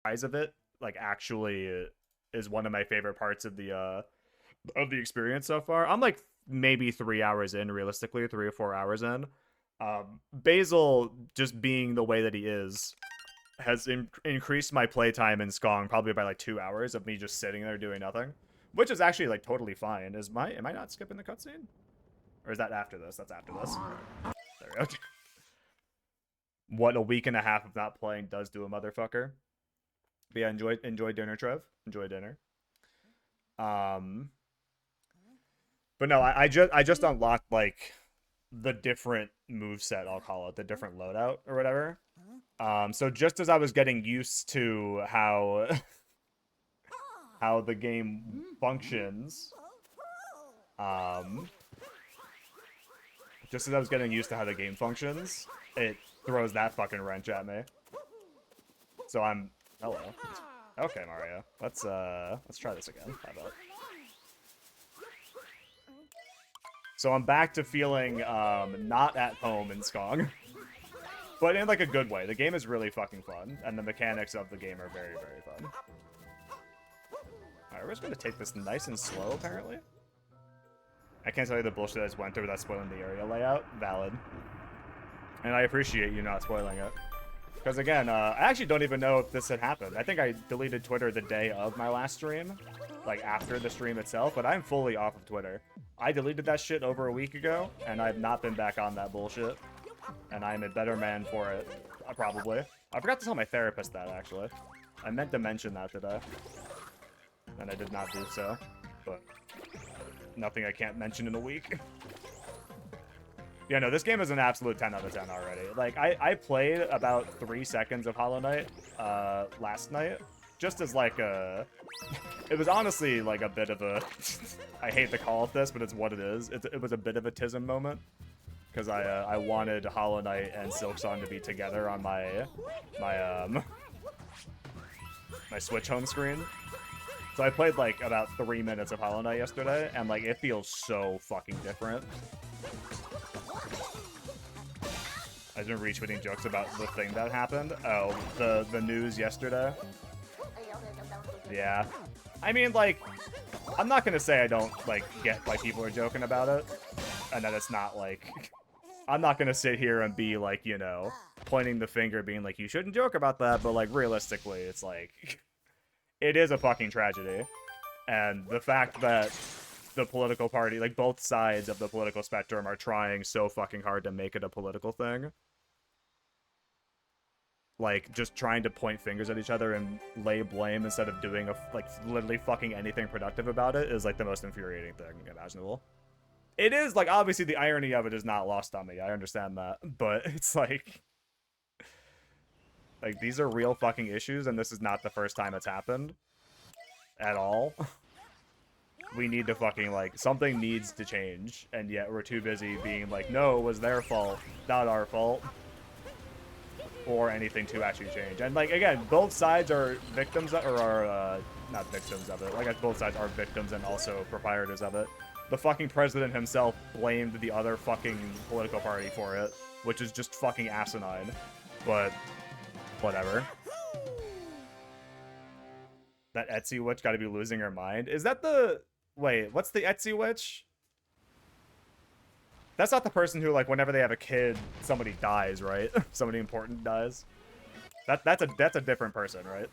surprise of it, like, actually is one of my favorite parts of the experience so far. I'm like maybe 3 hours in, realistically, 3 or 4 hours in. Basil, just being the way that he is, has increased my playtime in Skong probably by like 2 hours of me just sitting there doing nothing, which is actually like totally fine. Am I not skipping the cutscene, or is that after this? That's after this. There we go. What a week and a half of not playing does to a motherfucker. But yeah, enjoy dinner, Trev. Enjoy dinner. Um, but no, I just unlocked like the different move set, I'll call it, the different loadout or whatever. So just as I was getting used to how how the game functions, um, just as I was getting used to how the game functions, it throws that fucking wrench at me. So I'm hello. Okay, Mario. Let's try this again. How about? So I'm back to feeling not at home in Skong. But in like a good way. The game is really fucking fun, and the mechanics of the game are very, very fun. Alright, we're just gonna take this nice and slow, apparently. I can't tell you the bullshit I just went through without spoiling the area layout. Valid. And I appreciate you not spoiling it. Because again, I actually don't even know if this had happened. I think I deleted Twitter the day of my last stream. Like, after the stream itself, but I'm fully off of Twitter. I deleted that shit over a week ago, and I've not been back on that bullshit. And I'm a better man for it, probably. I forgot to tell my therapist that, actually. I meant to mention that today. And I did not do so. But nothing I can't mention in a week. Yeah, no, this game is an absolute 10 out of 10 already. Like, I played about 3 seconds of Hollow Knight last night. Just as, like, a... It was honestly, like, a bit of a... I hate to call it this, but it's what it is. It was a bit of a tism moment. Because I wanted Hollow Knight and Silksong to be together on my Switch home screen. So I played, like, about 3 minutes of Hollow Knight yesterday, and, like, it feels so fucking different. I've been retweeting jokes about the thing that happened. Oh, the news yesterday. Yeah. I mean, like, I'm not gonna say I don't, like, get why people are joking about it. And that it's not, like... I'm not gonna sit here and be, like, you know, pointing the finger, being like, you shouldn't joke about that, but, like, realistically, it's like... It is a fucking tragedy. And the fact that the political party, like, both sides of the political spectrum are trying so fucking hard to make it a political thing. Like, just trying to point fingers at each other and lay blame instead of doing, like, literally fucking anything productive about it is, like, the most infuriating thing imaginable. It is, like, obviously the irony of it is not lost on me. I understand that. But it's, like... Like, these are real fucking issues, and this is not the first time it's happened. At all. We need to fucking, like, something needs to change, and yet we're too busy being like, no, it was their fault, not our fault. Or anything to actually change. And, like, again, both sides are victims, or are, not victims of it. Like, I guess both sides are victims and also proprietors of it. The fucking president himself blamed the other fucking political party for it, which is just fucking asinine. But, whatever. That Etsy witch gotta be losing her mind. Is that the... Wait, what's the Etsy witch? That's not the person who, like, whenever they have a kid, somebody dies, right? Somebody important dies. That's a different person, right?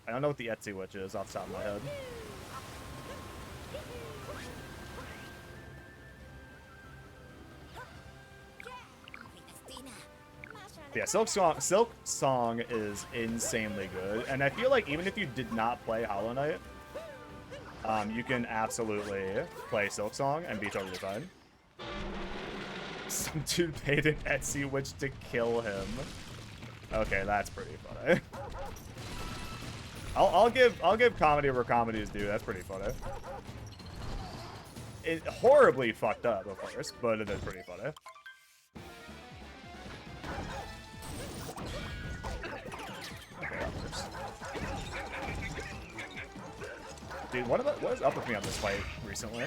I don't know what the Etsy witch is off the top of my head. Yeah, Silksong is insanely good, and I feel like even if you did not play Hollow Knight, you can absolutely play Silksong and be totally fine. Some dude paid an Etsy witch to kill him. Okay, that's pretty funny. I'll give comedy where comedy is due. That's pretty funny. It horribly fucked up, of course, but it is pretty funny. Dude, what is up with me on this fight recently?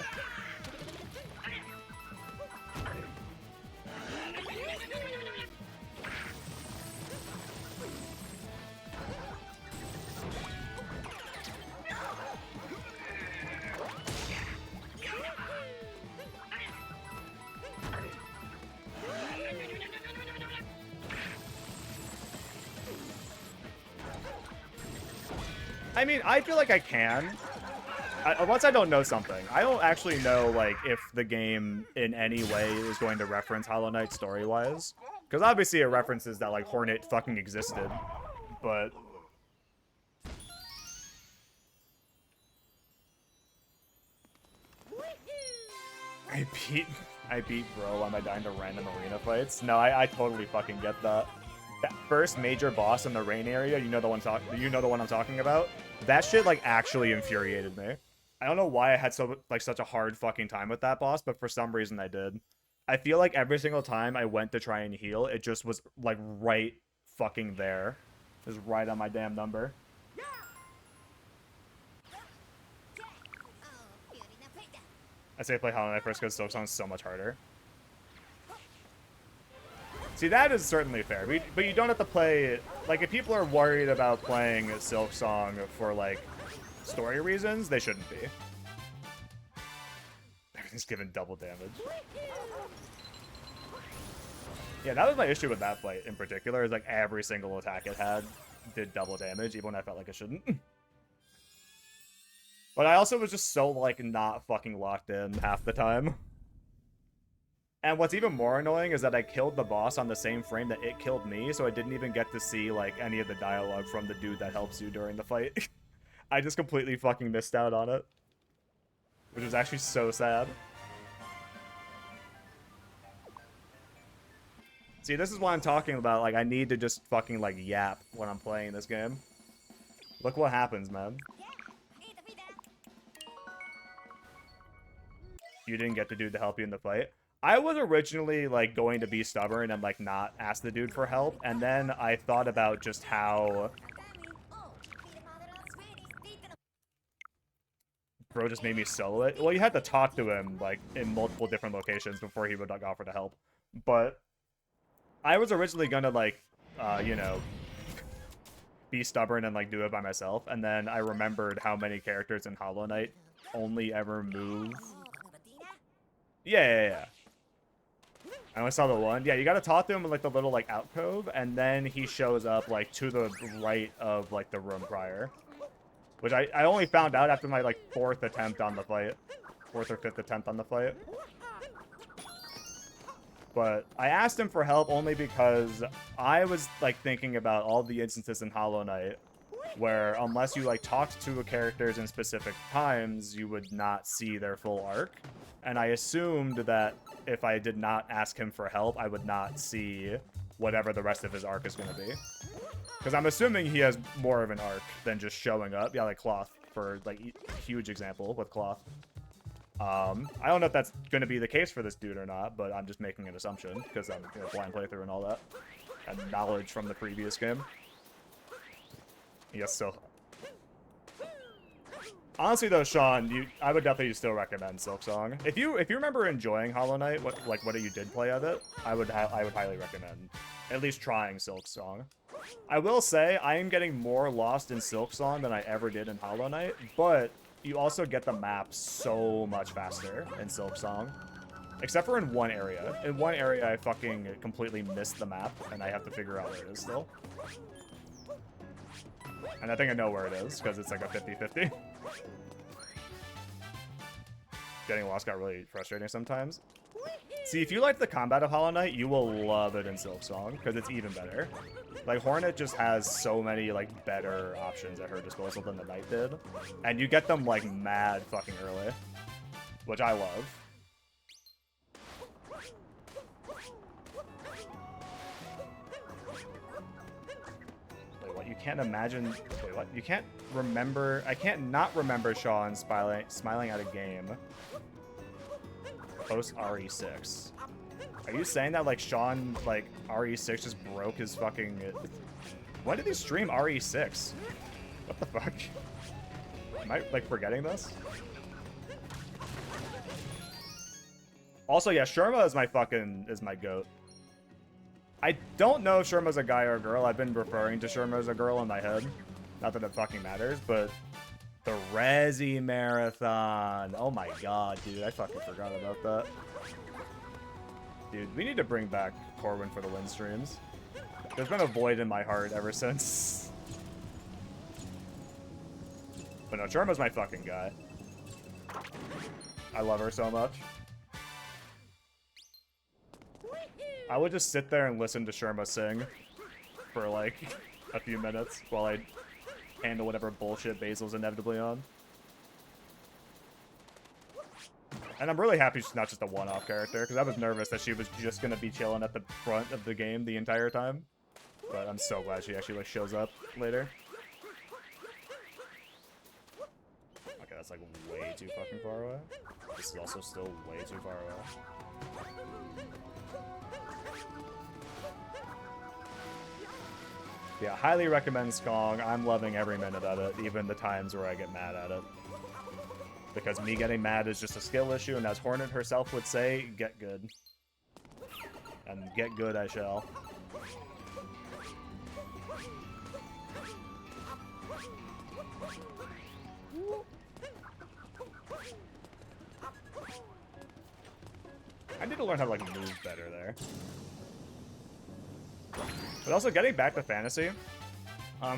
I mean, I feel like I can. Once I don't know something, I don't actually know, like, if the game in any way is going to reference Hollow Knight story-wise. Because obviously it references that, like, Hornet fucking existed. But... I beat Bro on my dying to random arena fights. No, I totally fucking get that. That first major boss in the rain area, you know the one I'm talking about? That shit, like, actually infuriated me. I don't know why I had such a hard fucking time with that boss, but for some reason I did. I feel like every single time I went to try and heal, it just was, like, right fucking there. It was right on my damn number. I say play Hollow Knight first because Silksong's so much harder. See, that is certainly fair, but you don't have to play... Like, if people are worried about playing Silksong for, like, story reasons, they shouldn't be. Everything's given double damage. Yeah, that was my issue with that fight in particular, is like every single attack it had did double damage, even when I felt like it shouldn't. But I also was just so, like, not fucking locked in half the time. And what's even more annoying is that I killed the boss on the same frame that it killed me, so I didn't even get to see, like, any of the dialogue from the dude that helps you during the fight. I just completely fucking missed out on it. Which was actually so sad. See, this is what I'm talking about. Like, I need to just fucking, like, yap when I'm playing this game. Look what happens, man. You didn't get the dude to help you in the fight. I was originally, like, going to be stubborn and, like, not ask the dude for help. And then I thought about just how... Bro just made me solo it. Well, you had to talk to him, like, in multiple different locations before he would, like, offer to help. But I was originally gonna, like, you know, be stubborn and, like, do it by myself. And then I remembered how many characters in Hollow Knight only ever move. Yeah. I only saw the one. Yeah, you gotta talk to him in, like, the little, like, alcove. And then he shows up, like, to the right of, like, the room prior. Which I only found out after my, like, 4th attempt on the fight. 4th or 5th attempt on the fight. But I asked him for help only because I was, like, thinking about all the instances in Hollow Knight where unless you, like, talked to characters in specific times, you would not see their full arc. And I assumed that if I did not ask him for help, I would not see whatever the rest of his arc is going to be. Because I'm assuming he has more of an arc than just showing up. Yeah, like Cloth, for, like, huge example with Cloth. I don't know if that's going to be the case for this dude or not, but I'm just making an assumption, because I'm, you know, blind playthrough and all that. And knowledge from the previous game. Yes, so... Honestly, though, Sean, I would definitely still recommend Silksong. If you remember enjoying Hollow Knight, what you did play of it, I would highly recommend at least trying Silksong. I will say I am getting more lost in Silksong than I ever did in Hollow Knight, but you also get the map so much faster in Silksong. Except for in one area. In one area, I fucking completely missed the map, and I have to figure out where it is still. And I think I know where it is, because it's like a 50-50. Getting lost got really frustrating sometimes. See, if you like the combat of Hollow Knight, you will love it in Silksong, because it's even better. Like, Hornet just has so many, like, better options at her disposal than the Knight did. And you get them, like, mad fucking early. Which I love. Wait, what? You can't imagine... Wait, what? You can't remember... I can't not remember Sean smiling at a game. Post RE6. Are you saying that, like, Sean, like, RE6 just broke his fucking... When did he stream RE6? What the fuck? Am I, like, forgetting this? Also, yeah, Sherma is my goat. I don't know if Sherma's a guy or a girl. I've been referring to Sherma as a girl in my head. Not that it fucking matters, but... The Resi Marathon. Oh my god, dude. I fucking forgot about that. Dude, we need to bring back Corwin for the win streams. There's been a void in my heart ever since. But no, Sharma's my fucking guy. I love her so much. I would just sit there and listen to Sharma sing for like a few minutes while I handle whatever bullshit Basil's inevitably on. And I'm really happy she's not just a one-off character, because I was nervous that she was just going to be chilling at the front of the game the entire time. But I'm so glad she actually like shows up later. Okay, that's like way too fucking far away. This is also still way too far away. Yeah, highly recommend Skong. I'm loving every minute of it, even the times where I get mad at it. Because me getting mad is just a skill issue, and as Hornet herself would say, get good. And get good I shall. I need to learn how to, like, move better there. But also, getting back to fantasy,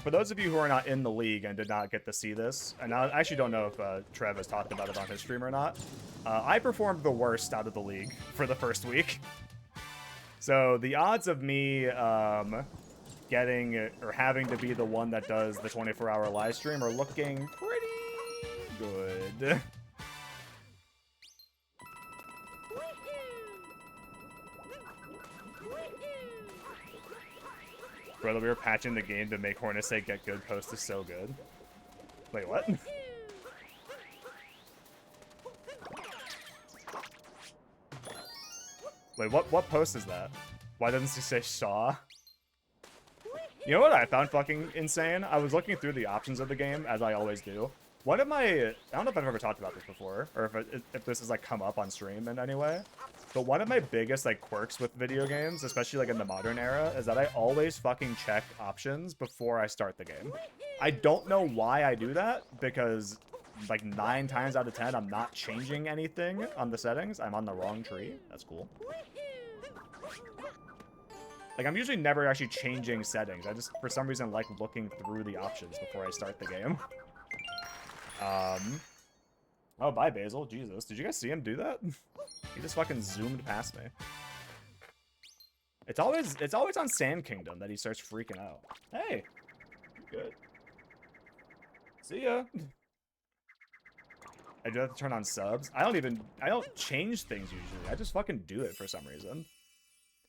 for those of you who are not in the league and did not get to see this, and I actually don't know if Trev has talked about it on his stream or not, I performed the worst out of the league for the first week. So the odds of me getting or having to be the one that does the 24-hour live stream are looking pretty good. Brother, we were patching the game to make Hornet say get good post is so good. Wait, what? Wait, what post is that? Why doesn't he say Shaw? You know what I found fucking insane? I was looking through the options of the game, as I always do. One of my... I don't know if I've ever talked about this before, or if this has, like, come up on stream in any way. But one of my biggest, like, quirks with video games, especially, like, in the modern era, is that I always fucking check options before I start the game. I don't know why I do that, because, like, 9 times out of 10, I'm not changing anything on the settings. I'm on the wrong tree. That's cool. Like, I'm usually never actually changing settings. I just, for some reason, like looking through the options before I start the game. Oh, bye, Basil. Jesus. Did you guys see him do that? He just fucking zoomed past me. It's always on Sand Kingdom that he starts freaking out. Hey. Good. See ya. I do have to turn on subs. I don't change things usually. I just fucking do it for some reason.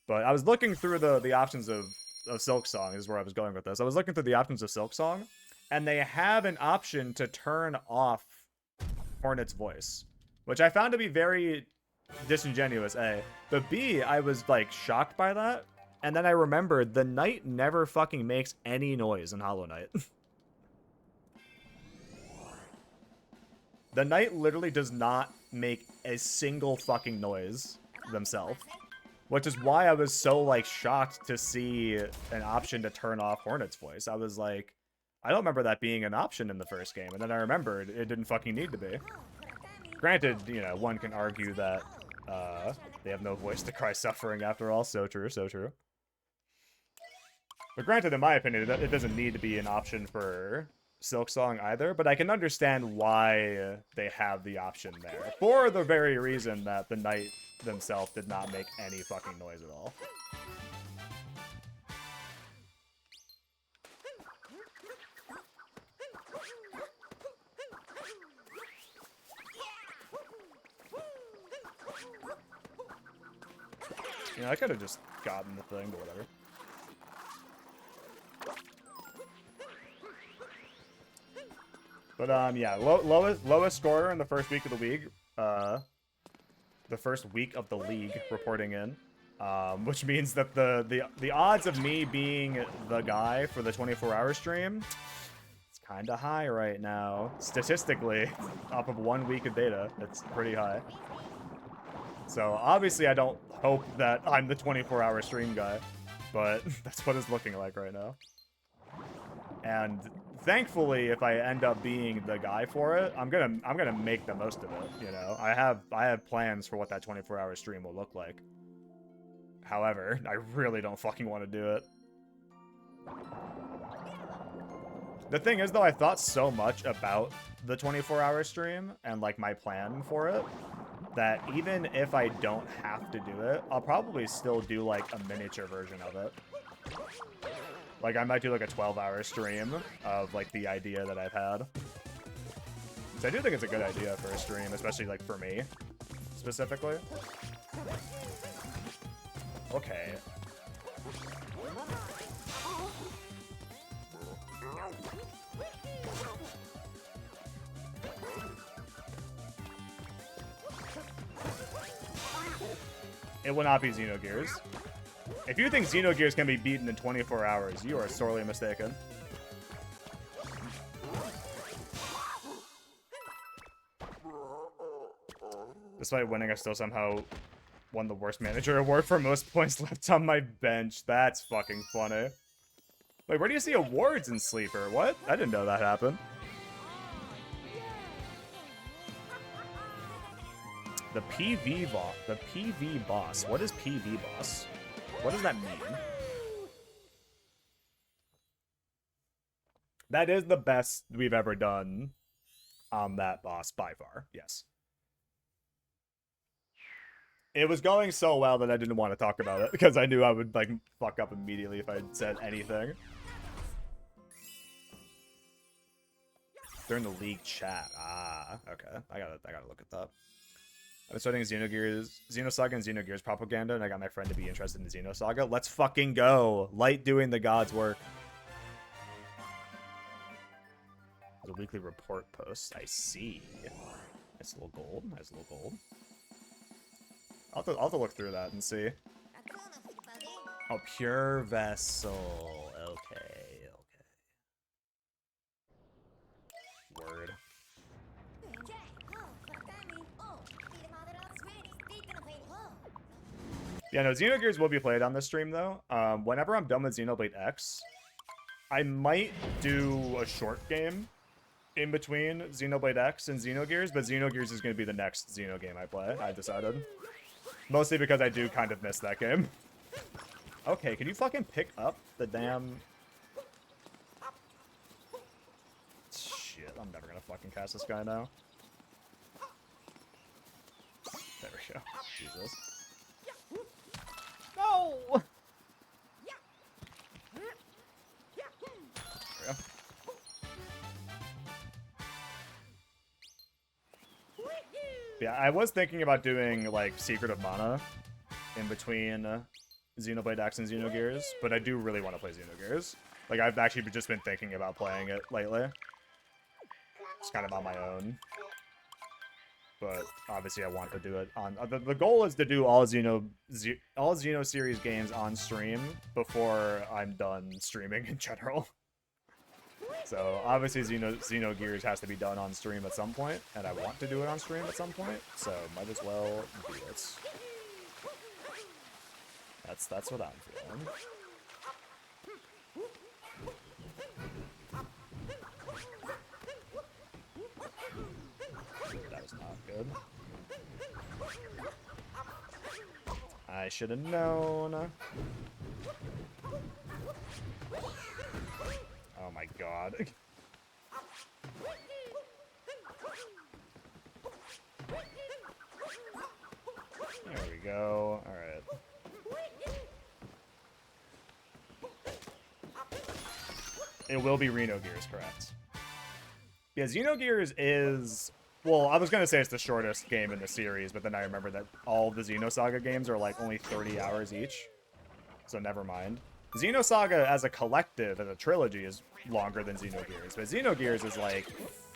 But I was looking through the options of Silksong is where I was going with this. I was looking through the options of Silksong, and they have an option to turn off Hornet's voice, which I found to be very disingenuous, A. But B, I was, like, shocked by that. And then I remembered the knight never fucking makes any noise in Hollow Knight. The knight literally does not make a single fucking noise themselves. Which is why I was so, like, shocked to see an option to turn off Hornet's voice. I was like, I don't remember that being an option in the first game. And then I remembered it didn't fucking need to be. Granted, you know, one can argue that they have no voice to cry suffering after all. So true, so true. But granted, in my opinion, it doesn't need to be an option for Silksong either. But I can understand why they have the option there. For the very reason that the knight themselves did not make any fucking noise at all. You know, I could have just gotten the thing, but whatever. But, yeah, lowest scorer in the first week of the league. The first week of the league reporting in. Which means that the odds of me being the guy for the 24-hour stream, it's kind of high right now. Statistically, off of 1 week of data, it's pretty high. So, obviously, I don't hope that I'm the 24-hour stream guy, but that's what it's looking like right now. And thankfully, if I end up being the guy for it, I'm gonna make the most of it, you know? I have plans for what that 24-hour stream will look like. However, I really don't fucking want to do it. The thing is, though, I thought so much about the 24-hour stream and, like, my plan for it that even if I don't have to do it, I'll probably still do, like, a miniature version of it. Like, I might do, like, a 12-hour stream of, like, the idea that I've had. So I do think it's a good idea for a stream, especially, like, for me, specifically. Okay. It will not be Xenogears. If you think Xenogears can be beaten in 24 hours, you are sorely mistaken. Despite winning, I still somehow won the worst manager award for most points left on my bench. That's fucking funny. Wait, where do you see awards in Sleeper? What? I didn't know that happened. The PV boss. The PV boss. What is PV boss? What does that mean? That is the best we've ever done on that boss by far. Yes. It was going so well that I didn't want to talk about it because I knew I would like fuck up immediately if I said anything. They're in the league chat. Ah, okay. I gotta look at that. I was studying Xenosaga and Xenogears propaganda, and I got my friend to be interested in Xenosaga. Let's fucking go! Light doing the god's work. There's a weekly report post. I see. Nice little gold. Nice little gold. I'll have to look through that and see. Oh, pure vessel. Okay, okay. Word. Yeah, no, Xenogears will be played on this stream, though. Whenever I'm done with Xenoblade X, I might do a short game in between Xenoblade X and Xenogears, but Xenogears is going to be the next Xeno game I play, I decided. Mostly because I do kind of miss that game. Okay, can you fucking pick up the damn... Shit, I'm never gonna fucking cast this guy now. There we go. Jesus. No! There we go. Yeah, I was thinking about doing, like, Secret of Mana in between Xenoblade X and Xenogears, but I do really want to play Xenogears. Like, I've actually just been thinking about playing it lately. It's kind of on my own. But, obviously, I want to do it on... The goal is to do all Xeno series games on stream before I'm done streaming in general. So, obviously, Xenogears has to be done on stream at some point, and I want to do it on stream at some point, so might as well do it. That's what I'm feeling. That was not good. I should have known. Oh my god. There we go. Alright. It will be Reno Gears, correct. Yeah, Xenogears is... Well, I was going to say it's the shortest game in the series, but then I remember that all the Xenosaga games are like only 30 hours each. So never mind. Xenosaga as a collective, as a trilogy, is longer than Xenogears. But Xenogears is like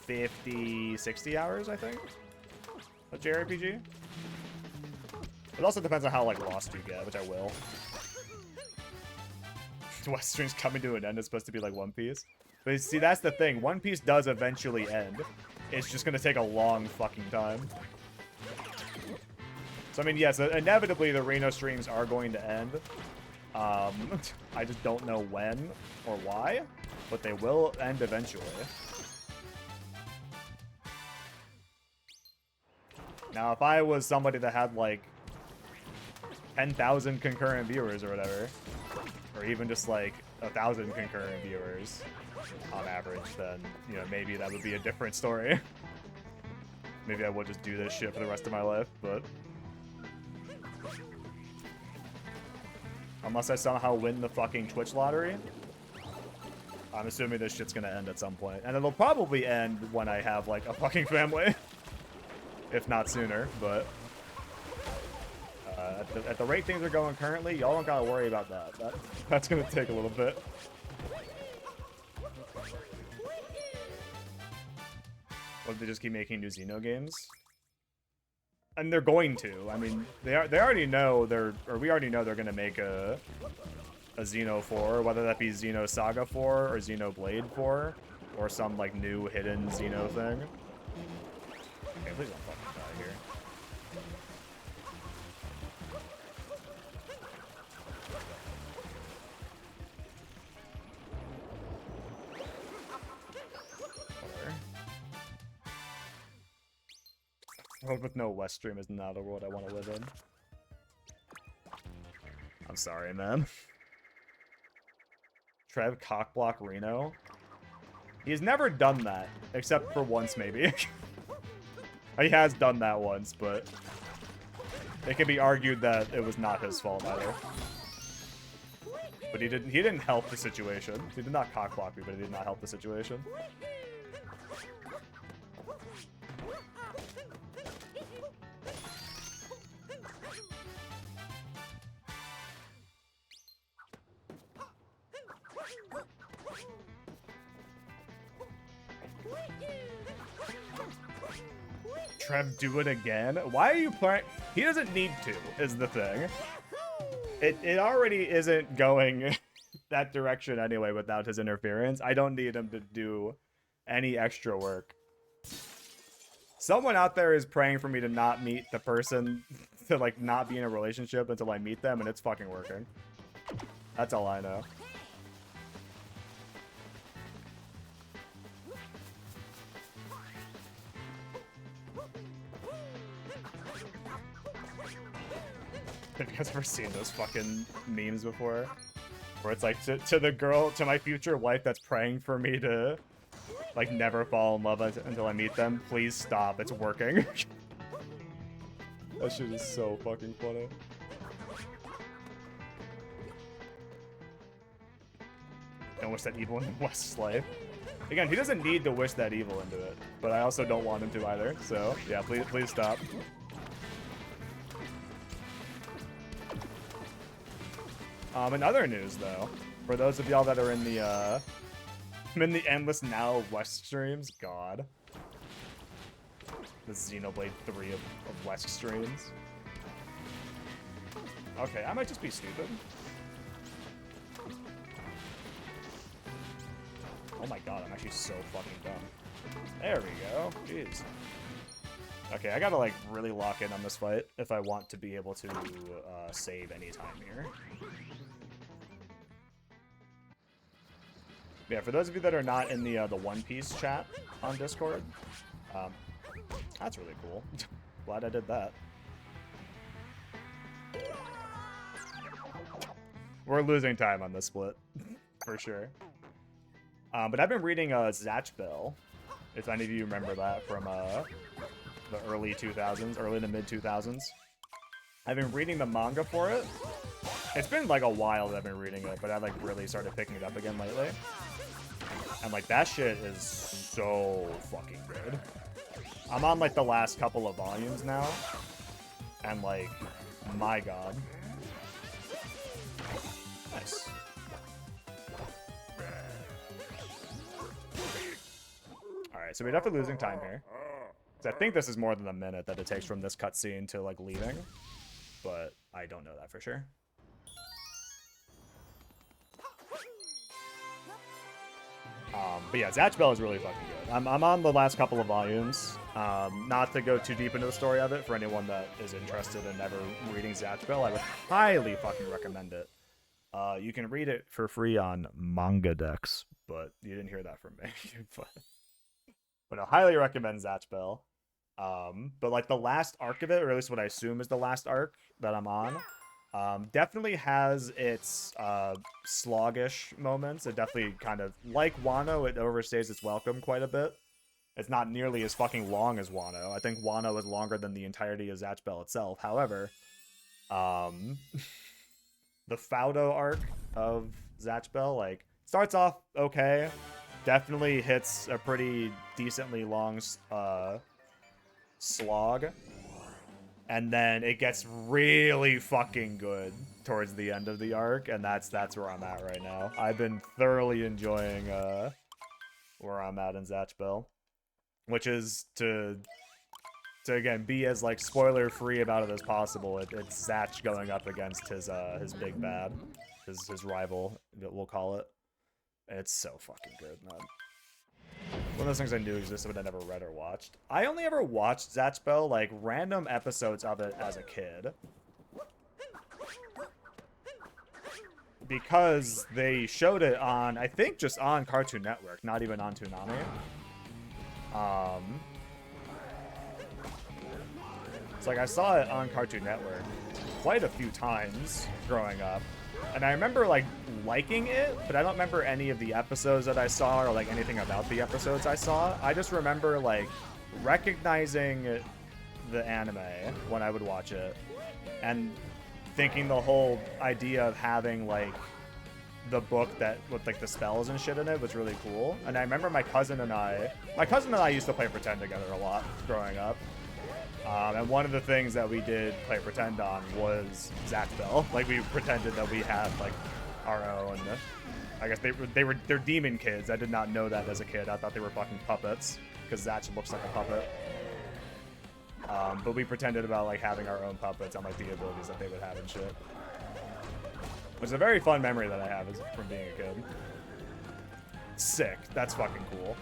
50, 60 hours, I think. A JRPG. It also depends on how like lost you get, which I will. Western's coming to an end is supposed to be like One Piece. But see, that's the thing. One Piece does eventually end. It's just going to take a long fucking time. So, I mean, yes, inevitably the Reno streams are going to end. I just don't know when or why, but they will end eventually. Now, if I was somebody that had, like, 10,000 concurrent viewers or whatever, or even just, like, 1,000 concurrent viewers, on average, then, you know, maybe that would be a different story. Maybe I would just do this shit for the rest of my life, but... Unless I somehow win the fucking Twitch lottery, I'm assuming this shit's gonna end at some point. And it'll probably end when I have, like, a fucking family. If not sooner, but... at the rate things are going currently, y'all don't gotta worry about that. That's gonna take a little bit. What, they just keep making new Xeno games? And they're going to. I mean, they already know we already know they're gonna make a Xeno 4, whether that be Xeno Saga 4 or Xeno Blade 4, or some like new hidden Xeno thing. Okay, please don't fucking die here. A world with no West Stream is not a world I want to live in. I'm sorry, man. Trev cockblock Reno. He's never done that, except for once, maybe. He has done that once, but it can be argued that it was not his fault either. But he didn't help the situation. He did not cockblock me, but he did not help the situation. Trev, do it again? Why are you playing? He doesn't need to, is the thing. It already isn't going that direction anyway without his interference. I don't need him to do any extra work. Someone out there is praying for me to not meet the person, to like not be in a relationship until I meet them, and it's fucking working. That's all I know. Have you guys ever seen those fucking memes before? Where it's like, to the girl, to my future wife that's praying for me to, like, never fall in love until I meet them, please stop, it's working. That shit is so fucking funny. Don't wish that evil in West's life. Again, he doesn't need to wish that evil into it, but I also don't want him to either, so, yeah, please stop. In other news, though, for those of y'all that are in the, I'm in the endless now of West streams, God. The Xenoblade 3 of West streams. Okay, I might just be stupid. Oh my god, I'm actually so fucking dumb. There we go. Jeez. Okay, I gotta, like, really lock in on this fight if I want to be able to save any time here. Yeah, for those of you that are not in the One Piece chat on Discord, that's really cool. Glad I did that. We're losing time on this split, for sure. But I've been reading Zatch Bell, if any of you remember that from the early 2000s, early to mid 2000s. I've been reading the manga for it. It's been like a while that I've been reading it, but I like really started picking it up again lately. And like that shit is so fucking good. I'm on like the last couple of volumes now, and like, my god. Nice. Alright, so we're definitely losing time here. So I think this is more than a minute that it takes from this cutscene to like leaving, but I don't know that for sure. But yeah, Zatch Bell is really fucking good. I'm on the last couple of volumes. Not to go too deep into the story of it, for anyone that is interested in ever reading Zatch Bell, I would highly fucking recommend it. You can read it for free on Manga Dex, but you didn't hear that from me. But I highly recommend Zatch Bell. But like the last arc of it, or at least what I assume is the last arc that I'm on, Definitely has its sloggish moments. It definitely kind of, like Wano, it overstays its welcome quite a bit. It's not nearly as fucking long as Wano. I think Wano is longer than the entirety of Zatch Bell itself. However, the Faudo arc of Zatch Bell, like, starts off okay. Definitely hits a pretty decently long slog. And then it gets really fucking good towards the end of the arc, and that's where I'm at right now. I've been thoroughly enjoying where I'm at in Zatch Bell, which is to again be as like spoiler free about it as possible. It's Zatch going up against his big bad, his rival, we'll call it. It's so fucking good, man. One of those things I knew existed, but I never read or watched. I only ever watched Zatch Bell, like, random episodes of it as a kid. Because they showed it on, I think, just on Cartoon Network, not even on Toonami. It's like, I saw it on Cartoon Network quite a few times growing up. And I remember, like, liking it, but I don't remember any of the episodes that I saw or, like, anything about the episodes I saw. I just remember, like, recognizing the anime when I would watch it and thinking the whole idea of having, like, the book that with, like, the spells and shit in it was really cool. And I remember my cousin and I used to play pretend together a lot growing up. And one of the things that we did play pretend on was Zatch Bell. Like, we pretended that we had, like, our own. I guess they're demon kids. I did not know that as a kid. I thought they were fucking puppets because Zatch looks like a puppet. But we pretended about, like, having our own puppets and, like, the abilities that they would have and shit. Which is a very fun memory that I have from being a kid. Sick. That's fucking cool.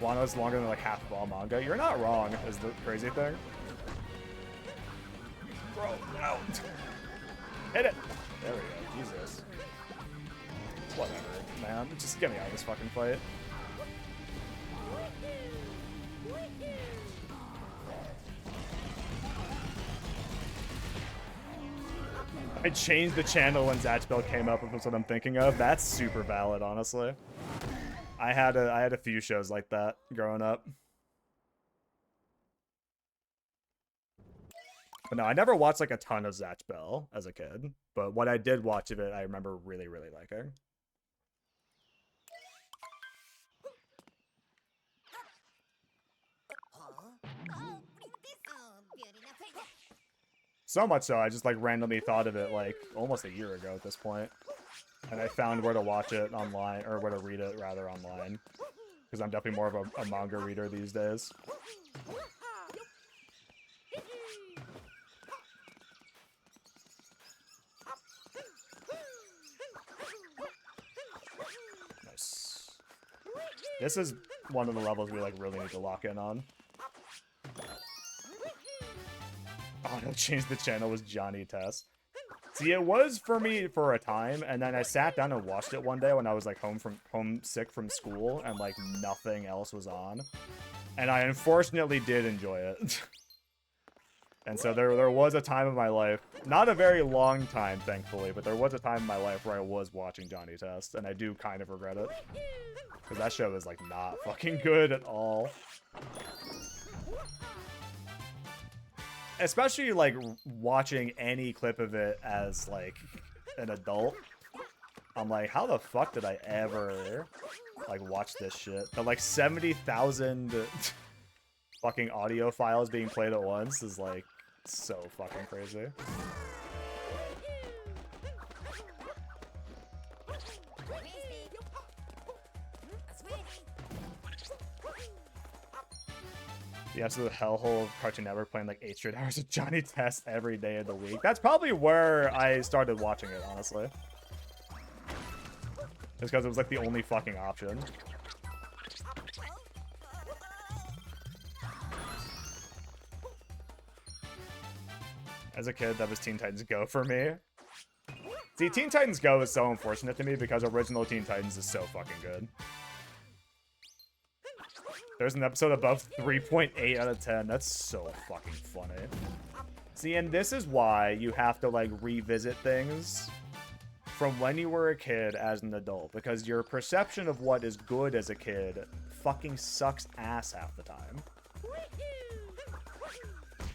Wano's longer than like half of all manga. You're not wrong, is the crazy thing. Bro, no. Hit it. There we go. Jesus. Whatever, man. Just get me out of this fucking fight. I changed the channel when Zatch Bell came up, if that's what I'm thinking of. That's super valid, honestly. I had a few shows like that growing up. But no, I never watched like a ton of Zatch Bell as a kid. But what I did watch of it, I remember really, really liking. So much so, I just like randomly thought of it like almost a year ago at this point. And I found where to watch it online, or where to read it, rather, online. Because I'm definitely more of a manga reader these days. Nice. This is one of the levels we, like, really need to lock in on. Oh, no, change the channel was Johnny Test. See, it was for me for a time, and then I sat down and watched it one day when I was like homesick from school, and like nothing else was on, and I unfortunately did enjoy it. And so there was a time in my life, not a very long time, thankfully, but there was a time in my life where I was watching Johnny Test, and I do kind of regret it, because that show is like not fucking good at all. Especially, like, watching any clip of it as, like, an adult. I'm like, how the fuck did I ever, like, watch this shit? But, like, 70,000 fucking audio files being played at once is, like, so fucking crazy. The absolute hellhole of Cartoon Network playing like 8 straight hours of Johnny Test every day of the week. That's probably where I started watching it, honestly. Just because it was like the only fucking option. As a kid, that was Teen Titans Go for me. See, Teen Titans Go is so unfortunate to me because original Teen Titans is so fucking good. There's an episode above 3.8 out of 10. That's so fucking funny. See, and this is why you have to, like, revisit things from when you were a kid as an adult, because your perception of what is good as a kid fucking sucks ass half the time.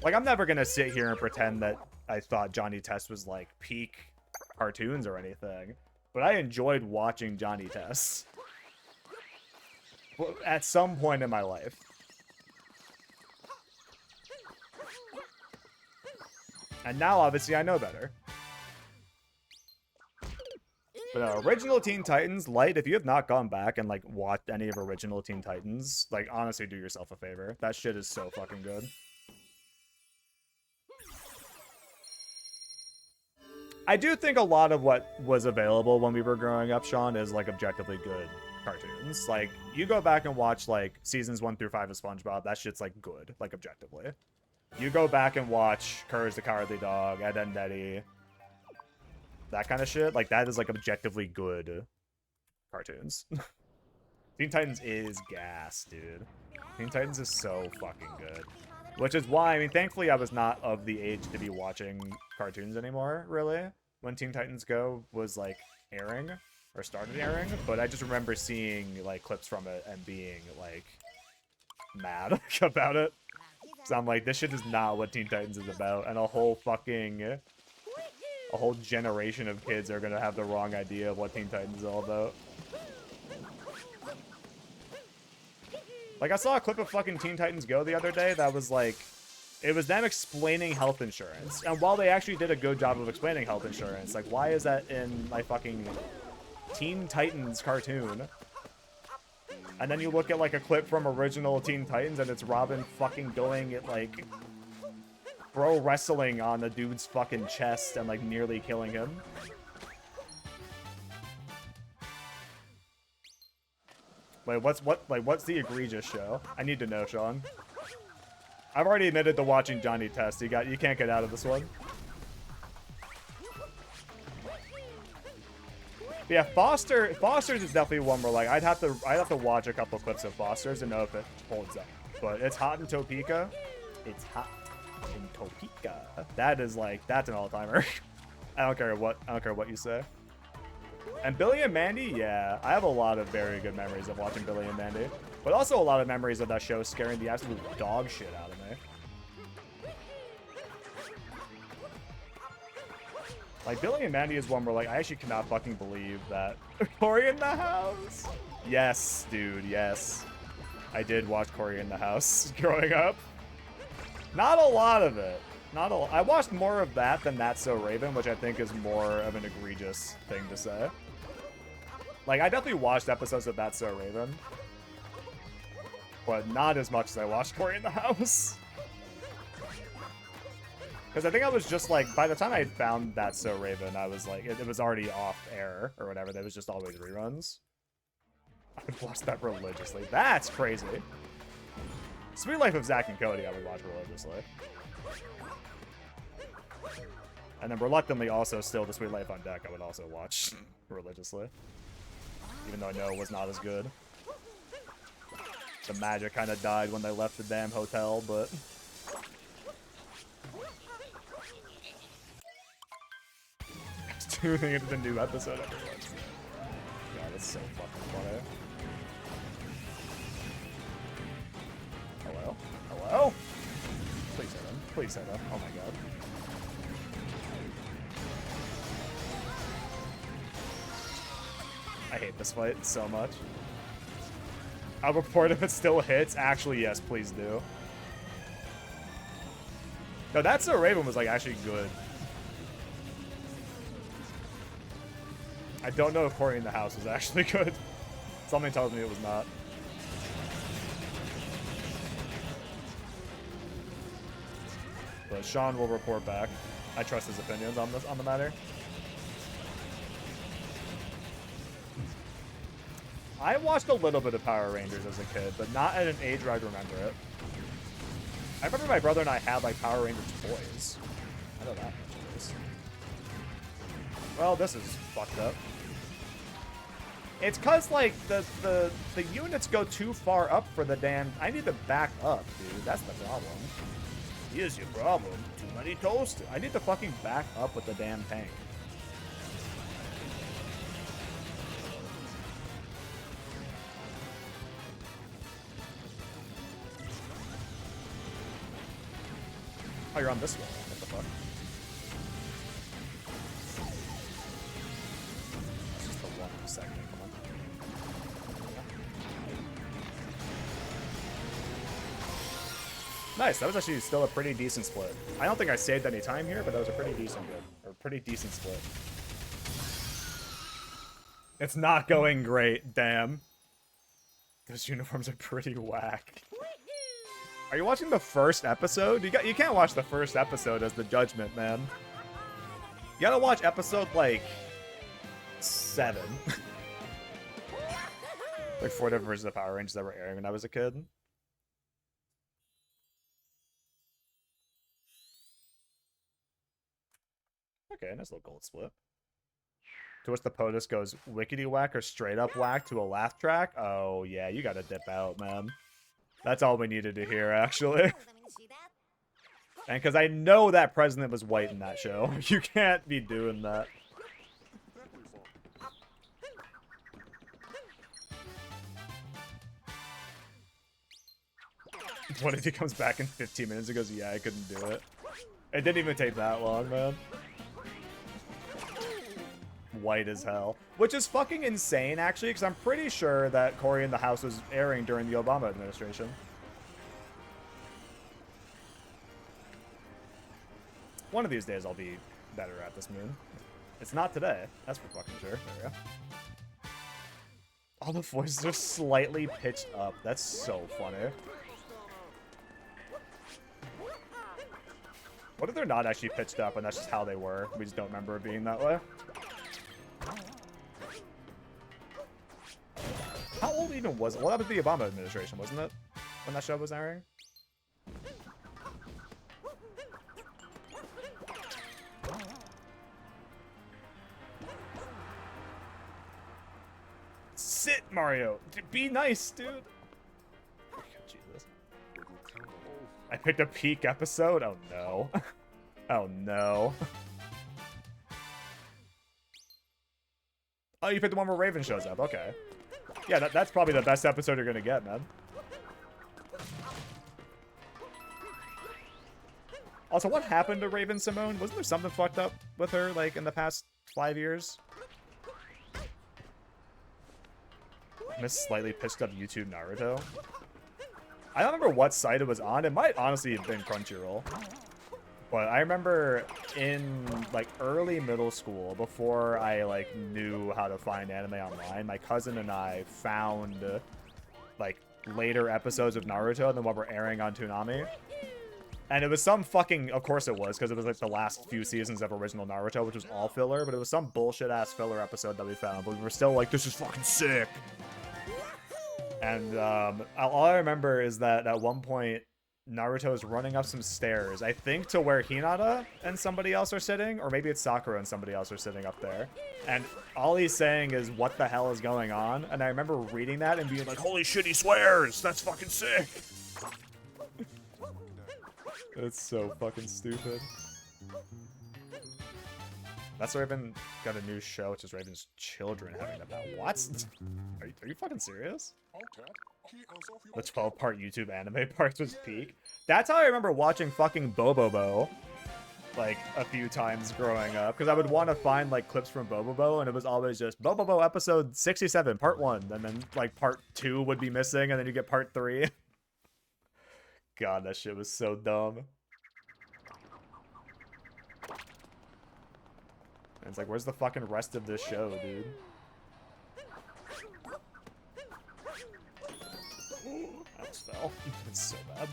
Like, I'm never gonna sit here and pretend that I thought Johnny Test was, like, peak cartoons or anything, but I enjoyed watching Johnny Test at some point in my life. And now, obviously, I know better. But original Teen Titans, Light, if you have not gone back and, like, watched any of original Teen Titans, like, honestly, do yourself a favor. That shit is so fucking good. I do think a lot of what was available when we were growing up, Sean, is, like, objectively good cartoons. Like, you go back and watch, like, seasons 1 through 5 of SpongeBob, that shit's, like, good, like, objectively. You go back and watch Courage the Cowardly Dog, Ed, Edd n Eddy, that kind of shit, like, that is, like, objectively good cartoons. Teen Titans is gas, dude. Teen Titans is so fucking good. Which is why, I mean, thankfully I was not of the age to be watching cartoons anymore, really, when Teen Titans Go was, like, airing, or started airing, but I just remember seeing, like, clips from it and being, like, mad about it. So I'm like, this shit is not what Teen Titans is about, and a whole generation of kids are gonna have the wrong idea of what Teen Titans is all about. Like, I saw a clip of fucking Teen Titans Go the other day that was like, it was them explaining health insurance. And while they actually did a good job of explaining health insurance, like, why is that in my fucking Teen Titans cartoon? And then you look at, like, a clip from original Teen Titans and it's Robin fucking going at, like, pro wrestling on a dude's fucking chest and, like, nearly killing him. Wait, what's the egregious show? I need to know, Sean. I've already admitted to watching Johnny Test. You can't get out of this one. But yeah, Foster's is definitely one where, like, I'd have to watch a couple clips of Foster's to know if it holds up. But it's hot in Topeka. It's hot in Topeka. That is, like, that's an all-timer. I don't care what you say. And Billy and Mandy, yeah, I have a lot of very good memories of watching Billy and Mandy, but also a lot of memories of that show scaring the absolute dog shit out of me. Like, Billy and Mandy is one where, like, I actually cannot fucking believe that. Cory in the House? Yes, dude, yes. I did watch Cory in the House growing up. Not a lot of it. I watched more of that than That's So Raven, which I think is more of an egregious thing to say. Like, I definitely watched episodes of That's So Raven, but not as much as I watched Cory in the House. Because I think I was just, like, by the time I found That's So Raven, I was like, it was already off air or whatever. There was just always reruns. I would watch that religiously. That's crazy. Sweet Life of Zack and Cody I would watch religiously. And then reluctantly also still The Sweet Life on Deck I would also watch religiously. Even though I know it was not as good. The magic kind of died when they left the damn hotel, but... Tuning into the new episode every once. God, it's so fucking funny. Hello? Hello? Please hit him. Please hit him. Oh my god. I hate this fight so much. I'll report if it still hits. Actually, yes, please do. No, That's So Raven was, like, actually good. I don't know if Cory in the House was actually good. Something tells me it was not. But Sean will report back. I trust his opinions on the matter. I watched a little bit of Power Rangers as a kid, but not at an age where I remember it. I remember my brother and I had, like, Power Rangers toys. I know that much at least. Well, this is fucked up. It's cause, like, the units go too far up for the damn... I need to back up, dude. That's the problem. Here's your problem. Too Already toasted. I need to fucking back up with the damn tank. Oh, you're on this one. What the fuck? That's just the 1 second. Come on. Nice. That was actually still a pretty decent split. I don't think I saved any time here, but that was a pretty decent split. It's not going great. Damn. Those uniforms are pretty whack. Are you watching the first episode? You can't watch the first episode as the judgment, man. You gotta watch episode, like, 7. Like 4 different versions of Power Rangers that were airing when I was a kid. Okay, nice little gold split. To which the POTUS goes wickety whack or straight up whack to a laugh track. Oh, yeah, you gotta dip out, man. That's all we needed to hear, actually. And because I know that president was white in that show. You can't be doing that. What if he comes back in 15 minutes and goes, yeah, I couldn't do it. It didn't even take that long, man. White as hell. Which is fucking insane, actually, because I'm pretty sure that Cory in the House was airing during the Obama administration. One of these days I'll be better at this moon. It's not today. That's for fucking sure. There we go. All the voices are slightly pitched up. That's so funny. What if they're not actually pitched up and that's just how they were? We just don't remember it being that way. How old even was it? Well, that was the Obama administration, wasn't it? When that show was airing? Sit, Mario! Be nice, dude! Jesus. I picked a peak episode? Oh no. Oh no. Oh, you picked the one where Raven shows up. Okay. Yeah, that's probably the best episode you're gonna get, man. Also, what happened to Raven Simone? Wasn't there something fucked up with her, like, in the past 5 years? I missed slightly pitched up YouTube Naruto. I don't remember what site it was on. It might honestly have been Crunchyroll. But I remember in, like, early middle school, before I, like, knew how to find anime online, my cousin and I found, like, later episodes of Naruto than what were airing on Toonami. And it was some fucking, of course it was, because it was, like, the last few seasons of original Naruto, which was all filler, but it was some bullshit-ass filler episode that we found, but we were still like, this is fucking sick! And, all I remember is that at one point, Naruto is running up some stairs, I think to where Hinata and somebody else are sitting, or maybe it's Sakura and somebody else are sitting up there. And all he's saying is, what the hell is going on? And I remember reading that and being like, holy shit, he swears! That's fucking sick! It's so fucking stupid. That's Raven got a new show, which is Raven's children having a battle. What? Are you fucking serious? The 12-part YouTube anime part was peak. That's how I remember watching fucking Bobobo, like, a few times growing up. Because I would want to find, like, clips from Bobobo, and it was always just Bobobo episode 67, part 1. And then, like, part 2 would be missing, and then you get part 3. God, that shit was so dumb. And it's like, where's the fucking rest of this show, dude? I almost fell. It's so bad.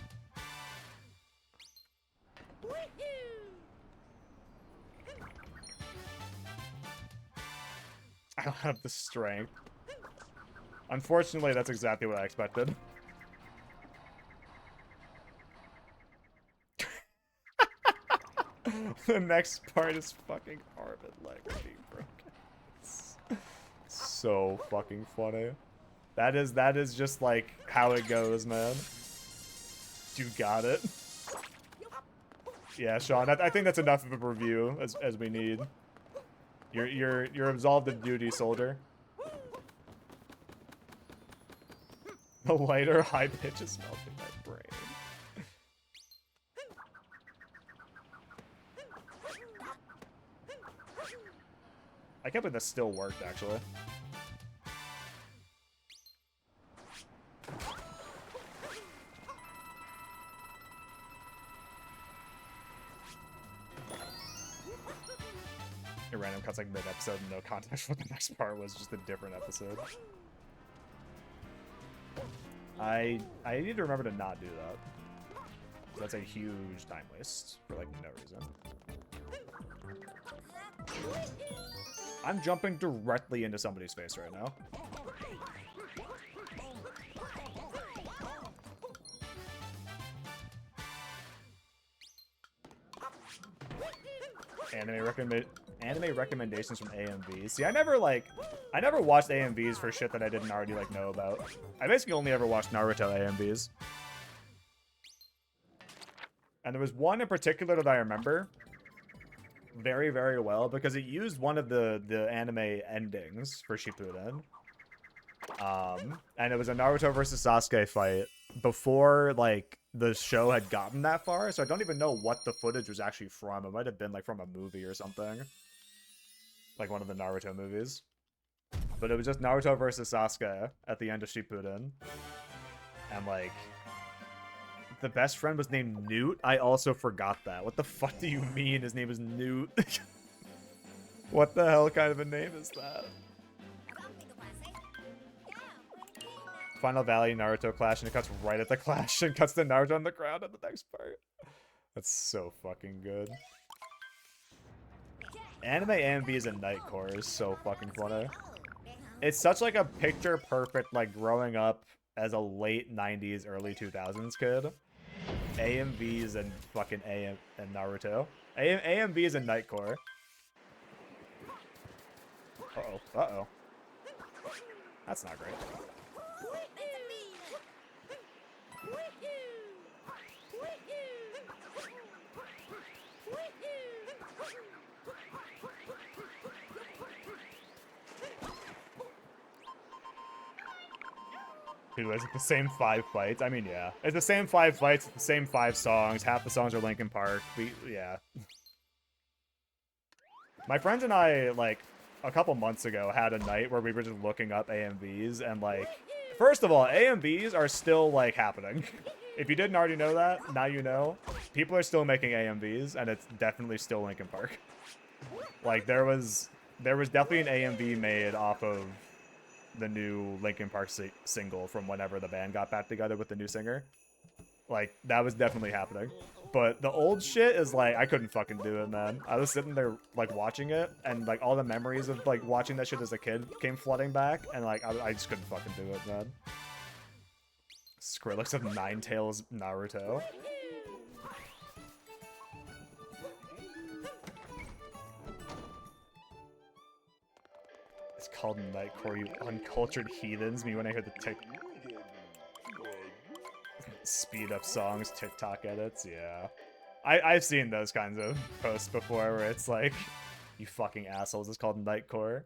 I don't have the strength. Unfortunately, that's exactly what I expected. The next part is fucking arm and leg being broken. It's so fucking funny. That is just like how it goes, man. You got it. Yeah, Sean, I think that's enough of a review as we need. You're absolved of duty, soldier. The lighter high pitch is melting my brain. I can't believe this still worked, actually. Your random cuts like mid-episode, no context for what the next part was, just a different episode. I need to remember to not do that. That's a huge time waste for like no reason. I'm jumping directly into somebody's face right now. Anime recommendations from AMVs. See, I never watched AMVs for shit that I didn't already like know about. I basically only ever watched Naruto AMVs. And there was one in particular that I remember very, very well because it used one of the anime endings for Shippuden. And it was a Naruto versus Sasuke fight before like the show had gotten that far, so I don't even know what the footage was actually from. It might have been like from a movie or something, like one of the Naruto movies. But it was just Naruto versus Sasuke at the end of Shippuden, and like the best friend was named Newt. I also forgot that. What the fuck do you mean his name is Newt? What the hell kind of a name is that? Final Valley Naruto clash, and it cuts right at the clash and cuts to Naruto on the ground at the next part. That's so fucking good. Anime AMVs and Nightcore is so fucking funny. It's such like a picture perfect like growing up as a late 90s, early 2000s kid. AMVs and fucking and Naruto. AMVs and Nightcore. Uh-oh. Uh-oh. That's not great. Dude, is it the same 5 fights? I mean, yeah. It's the same 5 fights, it's the same 5 songs. Half the songs are Linkin Park. Yeah. My friends and I, like, a couple months ago had a night where we were just looking up AMVs, and, like, first of all, AMVs are still, like, happening. If you didn't already know that, now you know. People are still making AMVs, and it's definitely still Linkin Park. Like, there was definitely an AMV made off of the new Linkin Park single from whenever the band got back together with the new singer. Like, that was definitely happening. But the old shit is like, I couldn't fucking do it, man. I was sitting there, like, watching it, and, like, all the memories of, like, watching that shit as a kid came flooding back, and, like, I just couldn't fucking do it, man. Skrillex of Ninetales Naruto. It's called Nightcore, you uncultured heathens. Me when I heard the speed up songs, TikTok edits, yeah. I've seen those kinds of posts before where it's like, you fucking assholes, it's called Nightcore.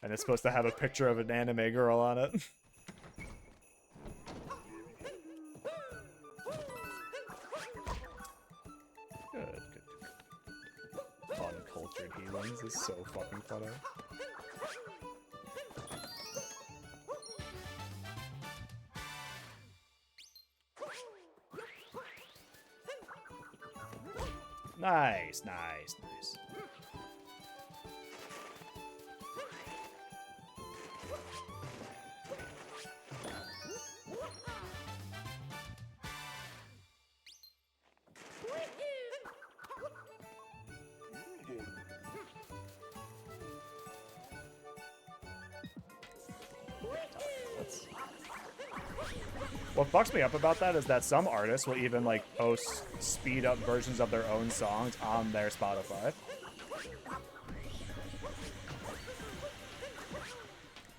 And it's supposed to have a picture of an anime girl on it. Good. Uncultured heathens is so fucking funny. Nice, nice, nice. What fucks me up about that is that some artists will even like post speed up versions of their own songs on their Spotify.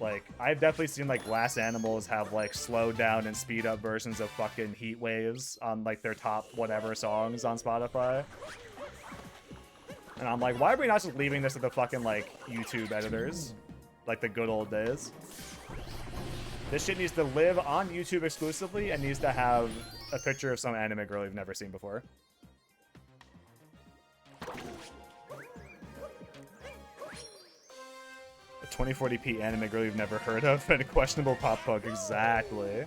Like, I've definitely seen like Glass Animals have like slowed down and speed up versions of fucking Heat Waves on like their top whatever songs on Spotify. And I'm like, why are we not just leaving this to the fucking, like, YouTube editors? Like the good old days. This shit needs to live on YouTube exclusively and needs to have a picture of some anime girl you've never seen before. A 2040p anime girl you've never heard of and a questionable pop punk. Exactly.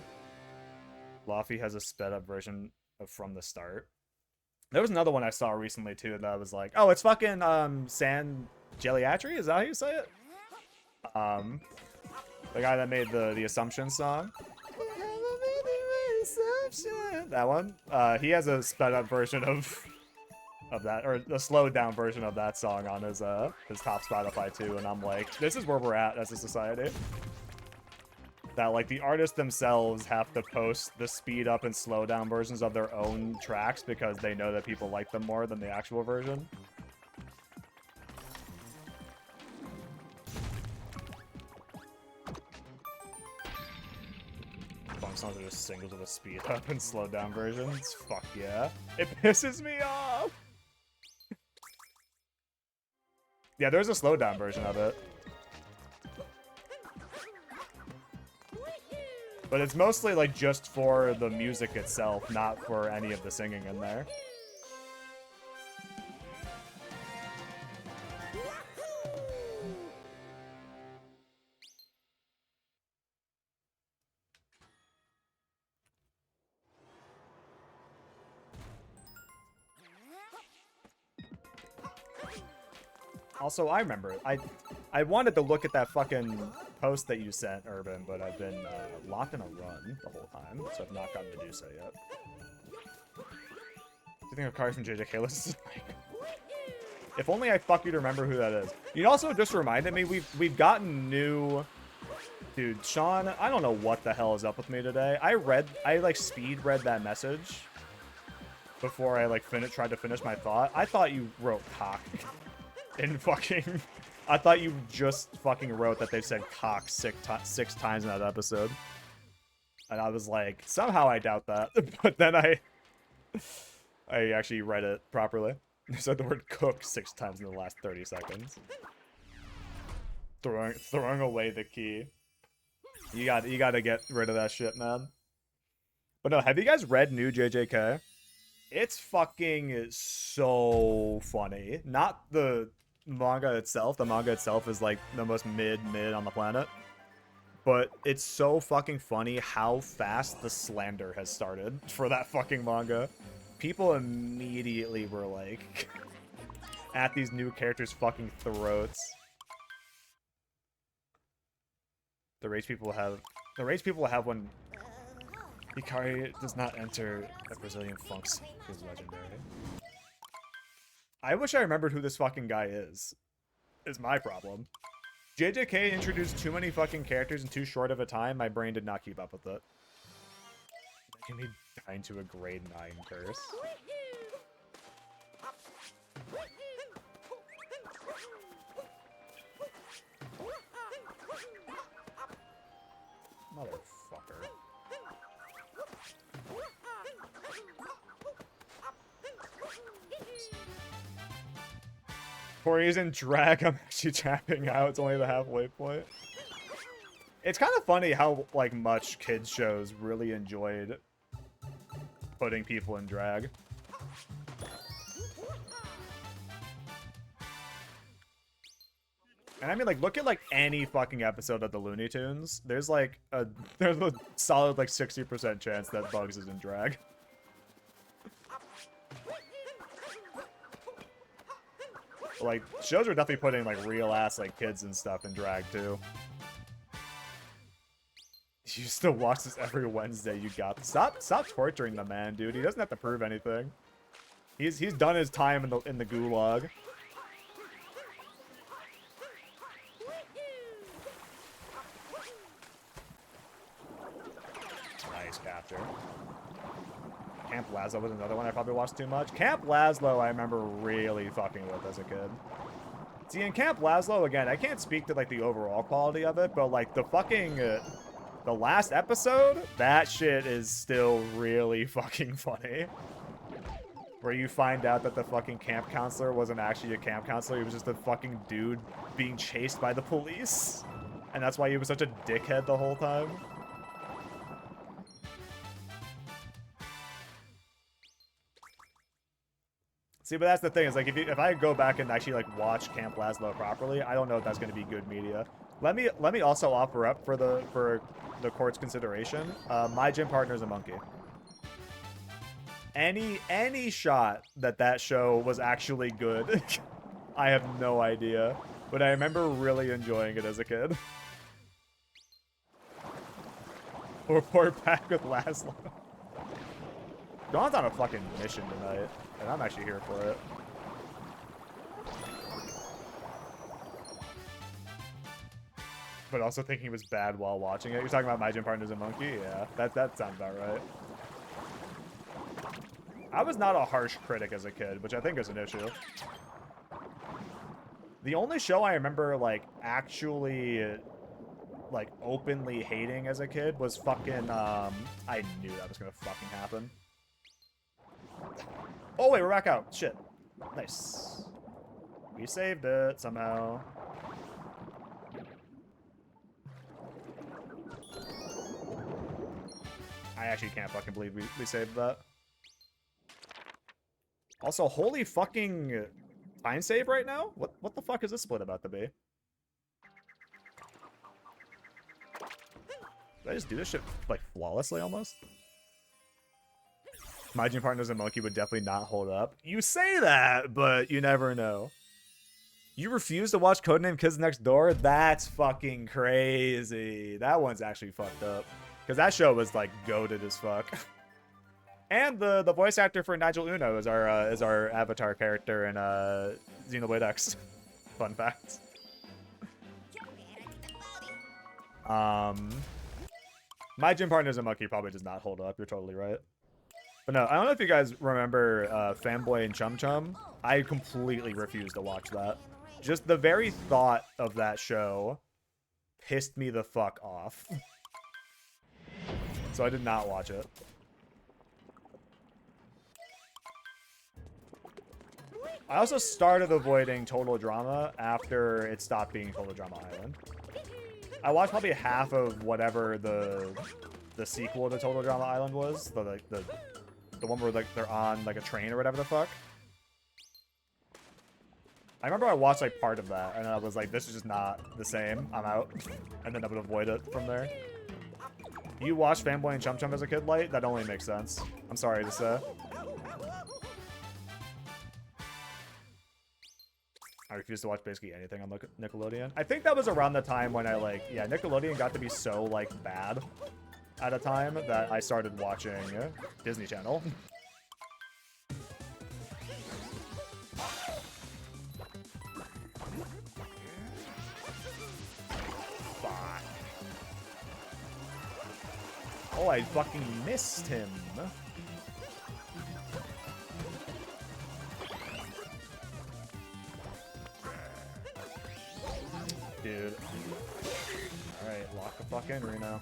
Luffy has a sped up version of From the Start. There was another one I saw recently too that I was like, oh, it's fucking San Jellyatry? Is that how you say it? The guy that made the Assumption song. That one. He has a sped up version of that, or a slowed down version of that song on his top Spotify too, and I'm like, this is where we're at as a society. That like the artists themselves have to post the speed up and slow down versions of their own tracks because they know that people like them more than the actual version. Funk songs are just singles with a speed up and slow down versions. Fuck yeah. It pisses me off. Yeah, there's a slow down version of it. But it's mostly like just for the music itself, not for any of the singing in there. Also, I remember, I wanted to look at that fucking post that you sent, Urban, but I've been locked in a run the whole time, so I've not gotten to do so yet. Do you think of Kari from JJK? Listen, like, if only I fuck you to remember who that is. You also just reminded me, we've gotten new... Dude, Sean, I don't know what the hell is up with me today. I like speed read that message before I like tried to finish my thought. I thought you wrote cock. In fucking... I thought you just fucking wrote that they said cock six times in that episode. And I was like, somehow I doubt that. But then I actually read it properly. They said the word cook 6 times in the last 30 seconds. Throwing away the key. You gotta get rid of that shit, man. But no, have you guys read new JJK? It's fucking so funny. Not the manga itself. The manga itself is like the most mid on the planet. But it's so fucking funny how fast the slander has started for that fucking manga. People immediately were like at these new characters' fucking throats. The rage people have when Hikari does not enter a Brazilian funk is legendary. I wish I remembered who this fucking guy is my problem. JJK introduced too many fucking characters in too short of a time. My brain did not keep up with it. Making me dying to a grade 9 curse. Motherfucker. Corey's in drag. I'm actually tapping out. It's only the halfway point. It's kind of funny how like much kids shows really enjoyed putting people in drag. And I mean, like, look at like any fucking episode of the Looney Tunes. There's a solid like 60% chance that Bugs is in drag. Like, shows are definitely putting like real ass like kids and stuff in drag too. You still watch this every Wednesday. You got stop torturing the man, dude. He doesn't have to prove anything. He's done his time in the gulag. Nice capture. Camp Lazlo was another one I probably watched too much. Camp Lazlo I remember really fucking with as a kid. See, in Camp Lazlo, again, I can't speak to like the overall quality of it, but like the fucking the last episode, that shit is still really fucking funny. where you find out that the fucking camp counselor wasn't actually a camp counselor. He was just a fucking dude being chased by the police. And that's why he was such a dickhead the whole time. See, but that's the thing, is like if I go back and actually like watch Camp Lazlo properly, I don't know if that's going to be good media. Let me also offer up for the court's consideration. My gym partner is a monkey. Any shot that show was actually good, I have no idea. But I remember really enjoying it as a kid. Report back with Lazlo. Dawn's on a fucking mission tonight, and I'm actually here for it. But also thinking he was bad while watching it. You're talking about my gym partner's a monkey? Yeah, that sounds about right. I was not a harsh critic as a kid, which I think is an issue. The only show I remember, like, actually, like, openly hating as a kid was fucking, I knew that was gonna fucking happen. Oh, wait, we're back out. Shit. Nice. We saved it somehow. I actually can't fucking believe we saved that. Also, holy fucking time save right now? What the fuck is this split about to be? Did I just do this shit, like, flawlessly almost? My gym partner's a monkey would definitely not hold up. You say that, but you never know. You refuse to watch Codename Kids Next Door? That's fucking crazy. That one's actually fucked up. Because that show was, like, goated as fuck. And the voice actor for Nigel Uno is our avatar character in Xenoblade X. Fun fact. My gym partner's a monkey probably does not hold up. You're totally right. But no, I don't know if you guys remember Fanboy and Chum Chum. I completely refused to watch that. Just the very thought of that show pissed me the fuck off. So I did not watch it. I also started avoiding Total Drama after it stopped being Total Drama Island. I watched probably half of whatever the sequel to Total Drama Island was. The one where like they're on like a train or whatever the fuck. I remember I watched like part of that and I was like, this is just not the same. I'm out. And then I would avoid it from there. You watched Fanboy and Chum Chum as a kid, Light? That only makes sense. I'm sorry to say. I refuse to watch basically anything on Nickelodeon. I think that was around the time when I Nickelodeon got to be so like bad at a time that I started watching Disney Channel. Fuck. Oh, I fucking missed him. Dude. Alright, lock the fuck in, Reno.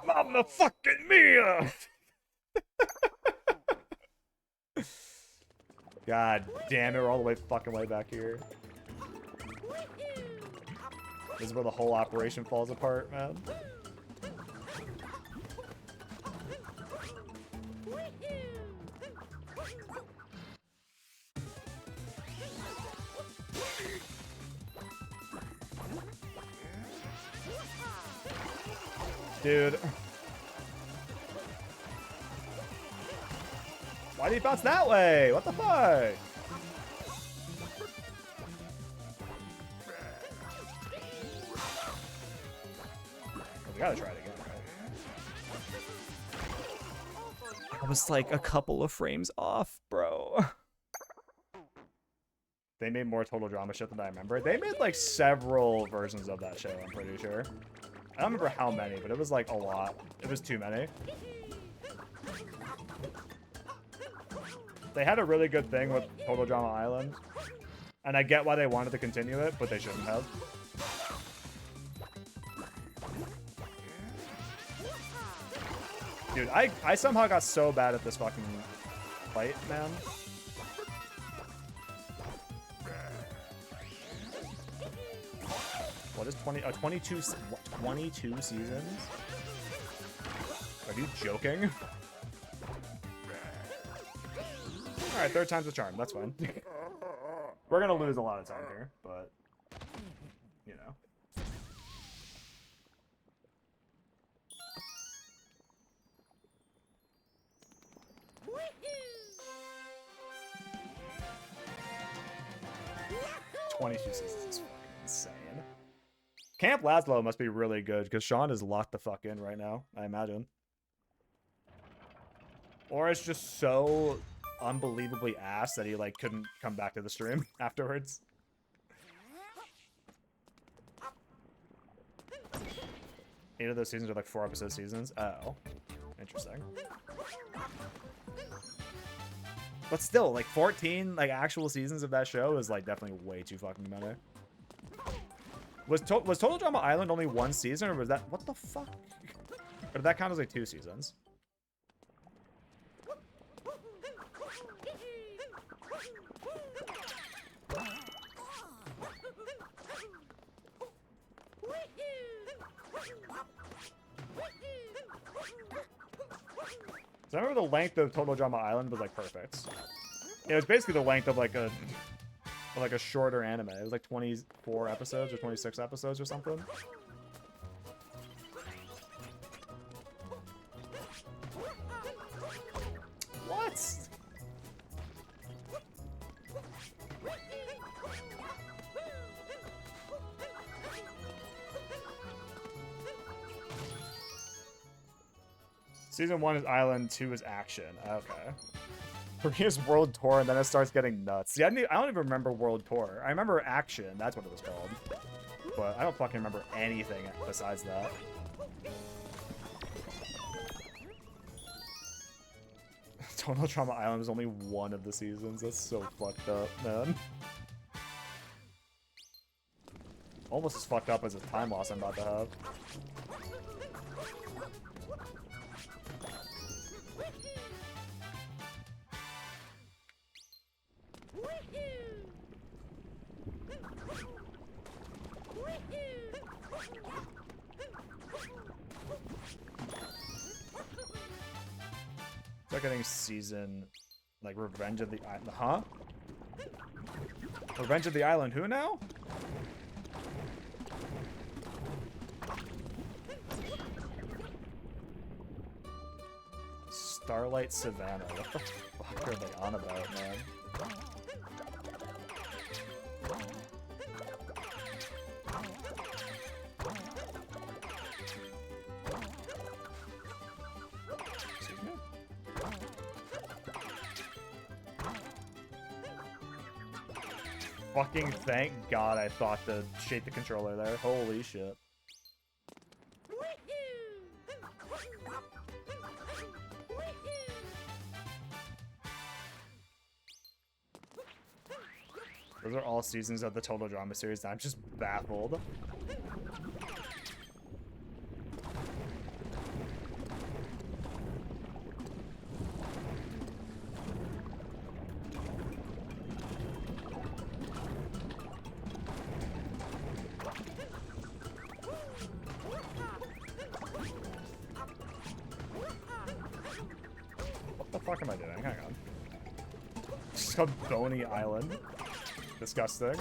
Mamma fucking mia! God damn it, we're all the way fucking way back here. This is where the whole operation falls apart, man. Dude. Why did he bounce that way? What the fuck? Oh, we gotta try it again, right? I was like a couple of frames off, bro. They made more Total Drama shit than I remember. They made like several versions of that show, I'm pretty sure. I don't remember how many, but it was like a lot. It was too many. They had a really good thing with Total Drama Island. And I get why they wanted to continue it, but they shouldn't have. Dude, I somehow got so bad at this fucking fight, man. What is 22 seasons? Are you joking? Alright, third time's a charm. That's fine. We're gonna lose a lot of time here, but... You know. $22 seasons is fucking insane. Camp Laszlo must be really good, because Sean is locked the fuck in right now, I imagine. Or it's just so unbelievably ass that he, like, couldn't come back to the stream afterwards. Eight of those seasons are, like, 4-episode seasons. Oh. Interesting. But still, like, 14, like, actual seasons of that show is, like, definitely way too fucking many. Was Total Drama Island only one season, or was that... What the fuck? Or did that count as, like, 2 seasons? So I remember the length of Total Drama Island was, like, perfect. It was basically the length of, like, a shorter anime. It was, like, 24 episodes or 26 episodes or something. What? Season 1 is Island, 2 is Action. Okay. 3 is World Tour, and then it starts getting nuts. See, I don't even remember World Tour. I remember Action. That's what it was called. But I don't fucking remember anything besides that. Total Drama Island was only one of the seasons. That's so fucked up, man. Almost as fucked up as a time loss I'm about to have. Start getting season, like, Revenge of the Island. Huh? Revenge of the Island who now? Starlight Savannah. What the fuck are they on about, man? Fucking thank God I thought to shake the controller there. Holy shit. Those are all seasons of the Total Drama series. I'm just baffled. What the fuck am I doing? Hang on. It's called Boney Island. Disgusting.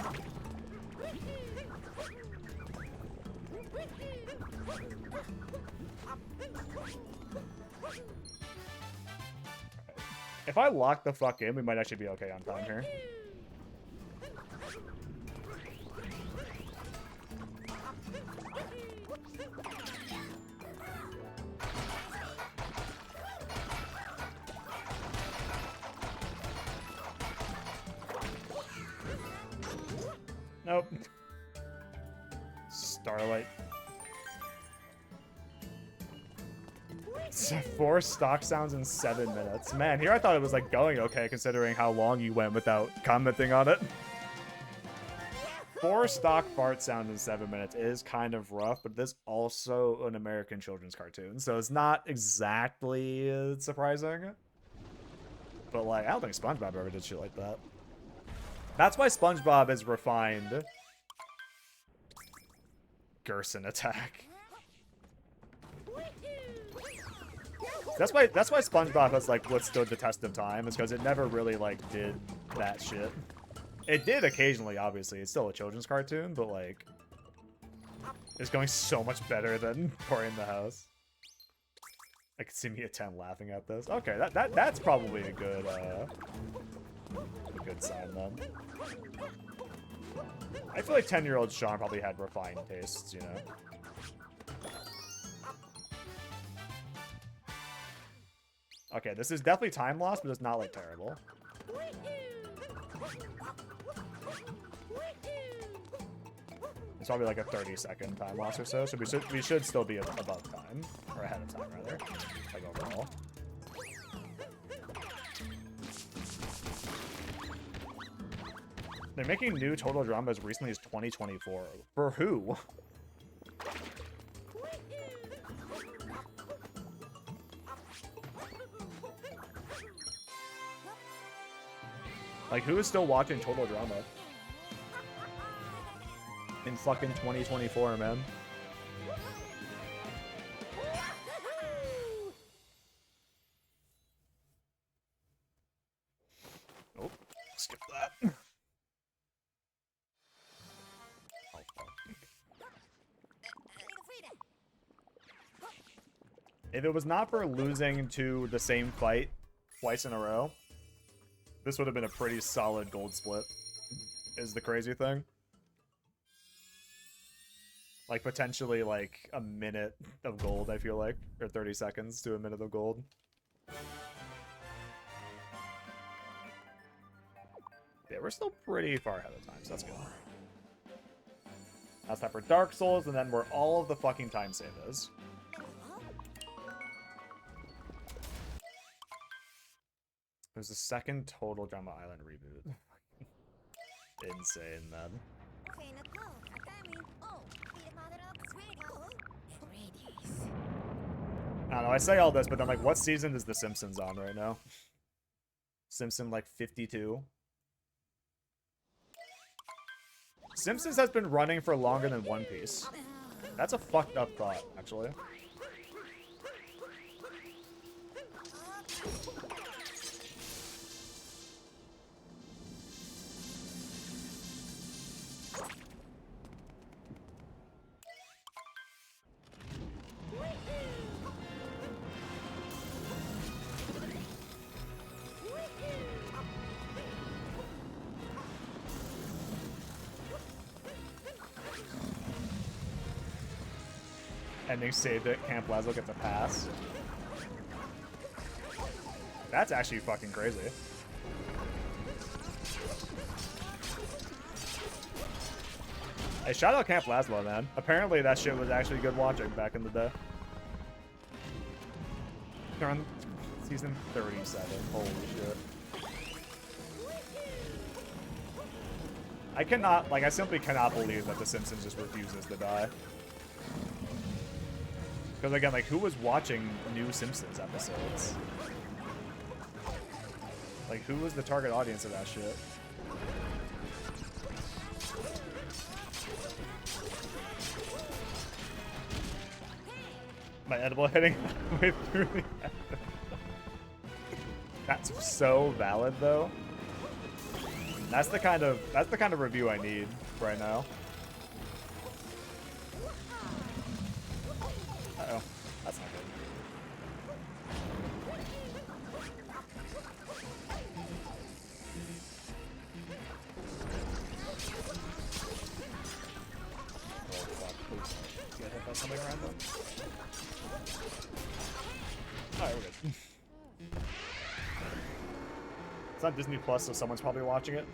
If I lock the fuck in, we might actually be okay on time here. Nope. Starlight. 4 stock sounds in 7 minutes. Man, here I thought it was, like, going okay considering how long you went without commenting on it. 4 stock fart sounds in 7 minutes is kind of rough, but this also an American children's cartoon, so it's not exactly surprising. But like, I don't think SpongeBob ever did shit like that. That's why SpongeBob is refined. Gerson attack. That's why SpongeBob has like withstood the test of time, is because it never really like did that shit. It did occasionally, obviously. It's still a children's cartoon, but like it's going so much better than Cory in the House. I can see me at 10 laughing at this. Okay, that's probably a good sign then. I feel like 10-year-old Sean probably had refined tastes, you know. Okay, this is definitely time loss, but it's not like terrible. It's probably like a 30-second time loss or so, so we should still be above time, or ahead of time rather, like overall. They're making new total drama as recently as 2024. For who? Like, who is still watching total drama? In fucking 2024, man. Oh, skip that. If it was not for losing to the same fight twice in a row, this would have been a pretty solid gold split, is the crazy thing. Like, potentially, like, a minute of gold, I feel like. Or 30 seconds to a minute of gold. Yeah, we're still pretty far ahead of time, so that's good. That's time for Dark Souls, and then where all of the fucking time save is. There's a second Total Drama Island reboot. Insane, man. I don't know, I say all this, but then, like, what season is The Simpsons on right now? Simpson, like, 52? Simpsons has been running for longer than One Piece. That's a fucked up thought, actually. Ending saved it. Camp Lazlo gets a pass. That's actually fucking crazy. Hey, shout out Camp Lazlo, man. Apparently that shit was actually good watching back in the day. They're on season 37. Holy shit. I cannot, like, I simply cannot believe that The Simpsons just refuses to die. Because again, like, who was watching new Simpsons episodes? Like, who was the target audience of that shit? My edible hitting way through the head. That's so valid, though. That's the kind of review I need right now. Uh-oh. That's not good. Oh, fuck. Please get hit by something random. Alright, we're good. It's on Disney Plus, so someone's probably watching it.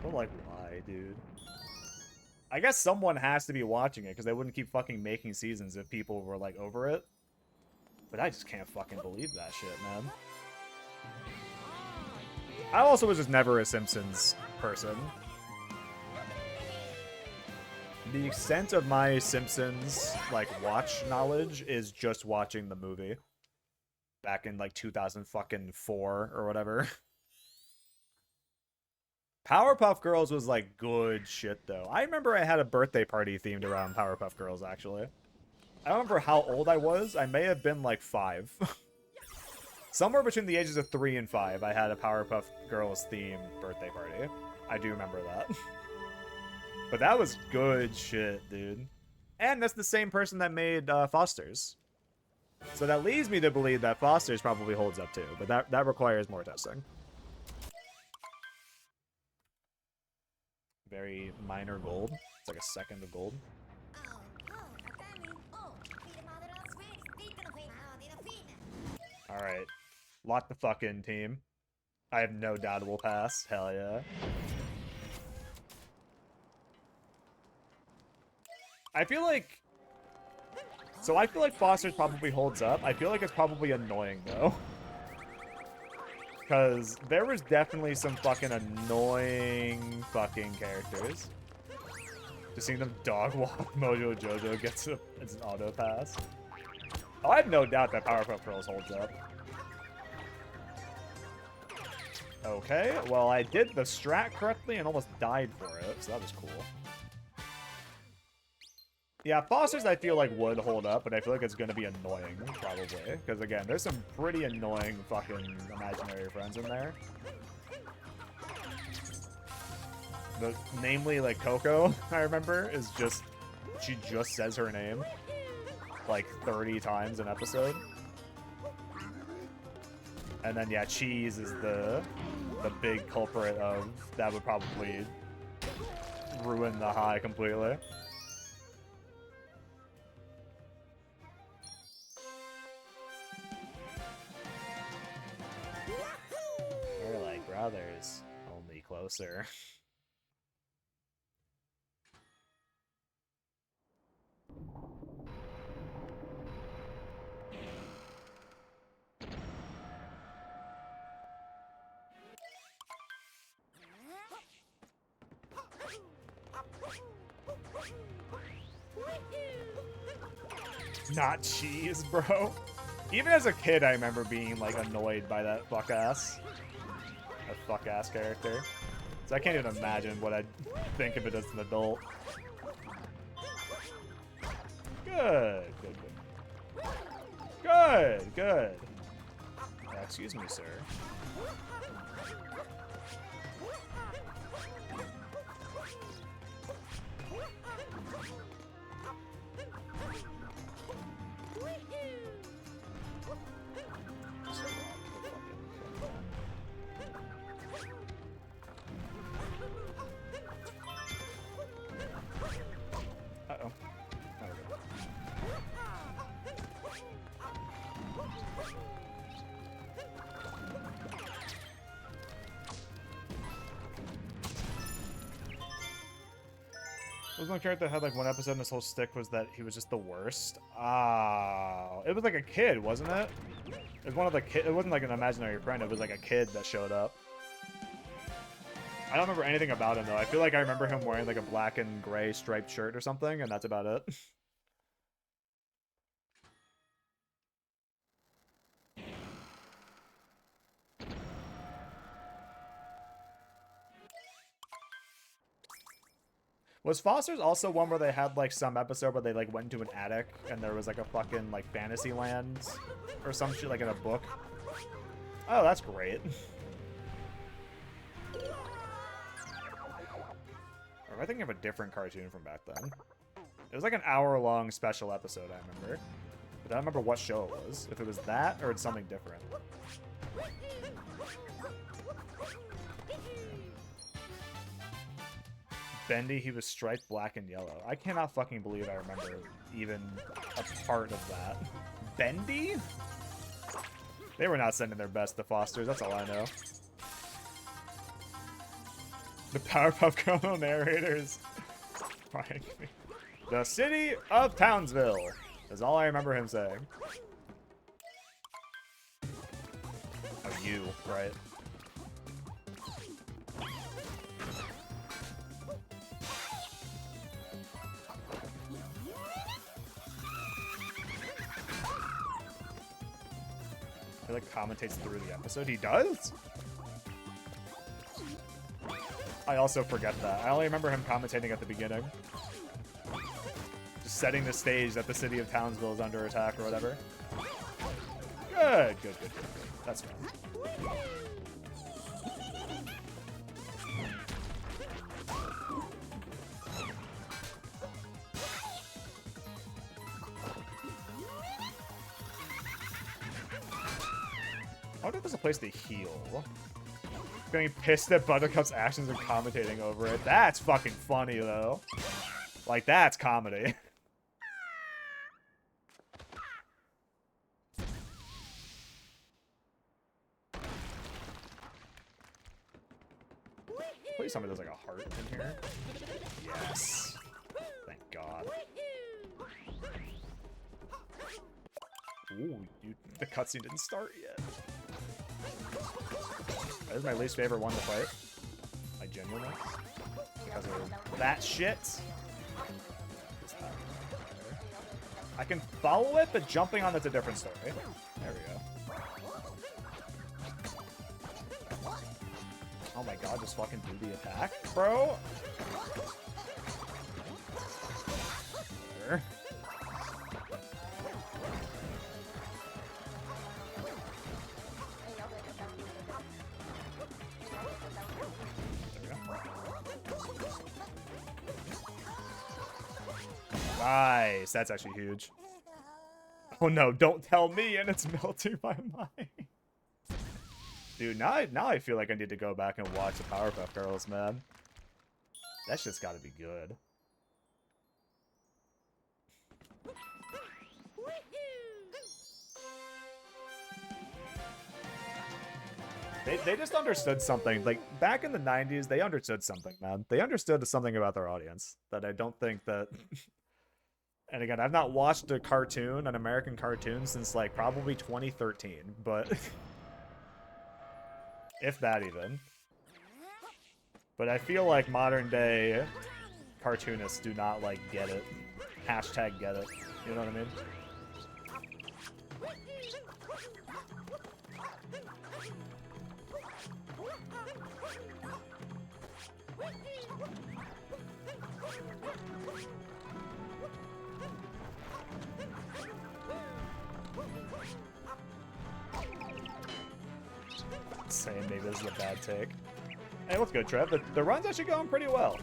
But, like, why, dude? I guess someone has to be watching it, because they wouldn't keep fucking making seasons if people were, like, over it. But I just can't fucking believe that shit, man. I also was just never a Simpsons person. the extent of my Simpsons, like, watch knowledge is just watching the movie. Back in, like, 2004 or whatever. Powerpuff Girls was, like, good shit, though. I remember I had a birthday party themed around Powerpuff Girls, actually. I don't remember how old I was. I may have been, like, 5. Somewhere between the ages of 3 and 5, I had a Powerpuff Girls themed birthday party. I do remember that. But that was good shit, dude. And that's the same person that made Foster's. So that leads me to believe that Foster's probably holds up too, but that requires more testing. Very minor gold. It's like a second of gold. Alright. Lock the fuck in, team. I have no doubt it will pass. Hell yeah. I feel like Foster's probably holds up. I feel like it's probably annoying, though. Because there was definitely some fucking annoying fucking characters. Just seeing them dog walk Mojo Jojo gets it's an auto pass. Oh, I have no doubt that Powerpuff Girls holds up. Okay, well, I did the strat correctly and almost died for it, so that was cool. Yeah, Foster's I feel like would hold up, but I feel like it's going to be annoying, probably. Because, again, there's some pretty annoying fucking imaginary friends in there. Namely, like, Coco, I remember, is just... She just says her name, like, 30 times an episode. And then, yeah, Cheese is the big culprit of... That would probably ruin the high completely. Brothers, only closer. Not Cheese, bro. Even as a kid, I remember being, like, annoyed by that fuck-ass. A fuck-ass character. So I can't even imagine what I'd think of it as an adult. Good, good, good. Good, good. Excuse me, sir. Uh-oh. There was one character that had like one episode and his whole stick was that he was just the worst. Ah, it was like a kid, wasn't it? It was one of the kid. It wasn't like an imaginary friend. It was like a kid that showed up. I don't remember anything about him though. I feel like I remember him wearing like a black and gray striped shirt or something, and that's about it. Was Foster's also one where they had like some episode where they like went into an attic and there was like a fucking like fantasy land or some shit like in a book? Oh, that's great. Or am I thinking of a different cartoon from back then? It was like an hour-long special episode, I remember. But I don't remember what show it was. If it was that or it's something different. Bendy, he was striped black and yellow. I cannot fucking believe I remember even a part of that. Bendy? They were not sending their best to Foster's, that's all I know. The Powerpuff Girl narrators. The city of Townsville is all I remember him saying. Oh, you, right? he like commentates through the episode. He does? I also forget that. I only remember him commentating at the beginning. Just setting the stage that the city of Townsville is under attack or whatever. Good, good, good, good, good. That's fine. I wonder if there's a place to heal. Getting pissed at Buttercup's actions and commentating over it. That's fucking funny, though. Like, that's comedy. Please tell me there's like a heart in here. Yes. Thank God. Ooh, dude, the cutscene didn't start yet. That is my least favorite one to fight. I genuinely. Because of that shit. I can follow it, but jumping on it's a different story. There we go. Oh my god, just fucking do the attack, bro. There. Nice. That's actually huge. Oh no, don't tell me, and it's melting my mind. Dude, now I feel like I need to go back and watch the Powerpuff Girls, man. That shit's gotta be good. They just understood something. Like, back in the 90s, they understood something, man. They understood something about their audience that I don't think that... And again, I've not watched a cartoon, an American cartoon, since, like, probably 2013, but... if that even. But I feel like modern-day cartoonists do not, like, get it. Hashtag get it. You know what I mean? Saying maybe this is a bad take. Hey, what's good, Trev? The run's actually going pretty well.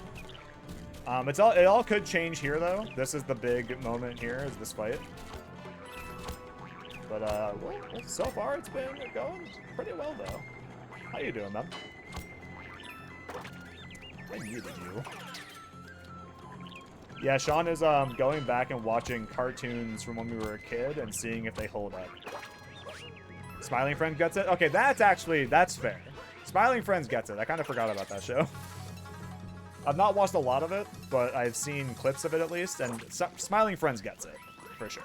It all could change here though. This is the big moment here, is this fight. But well, so far it's been going pretty well though. How you doing, man? I muted you. Yeah, Sean is going back and watching cartoons from when we were a kid and seeing if they hold up. Smiling Friends gets it? Okay, that's fair. Smiling Friends gets it. I kind of forgot about that show. I've not watched a lot of it, but I've seen clips of it at least, and Smiling Friends gets it, for sure.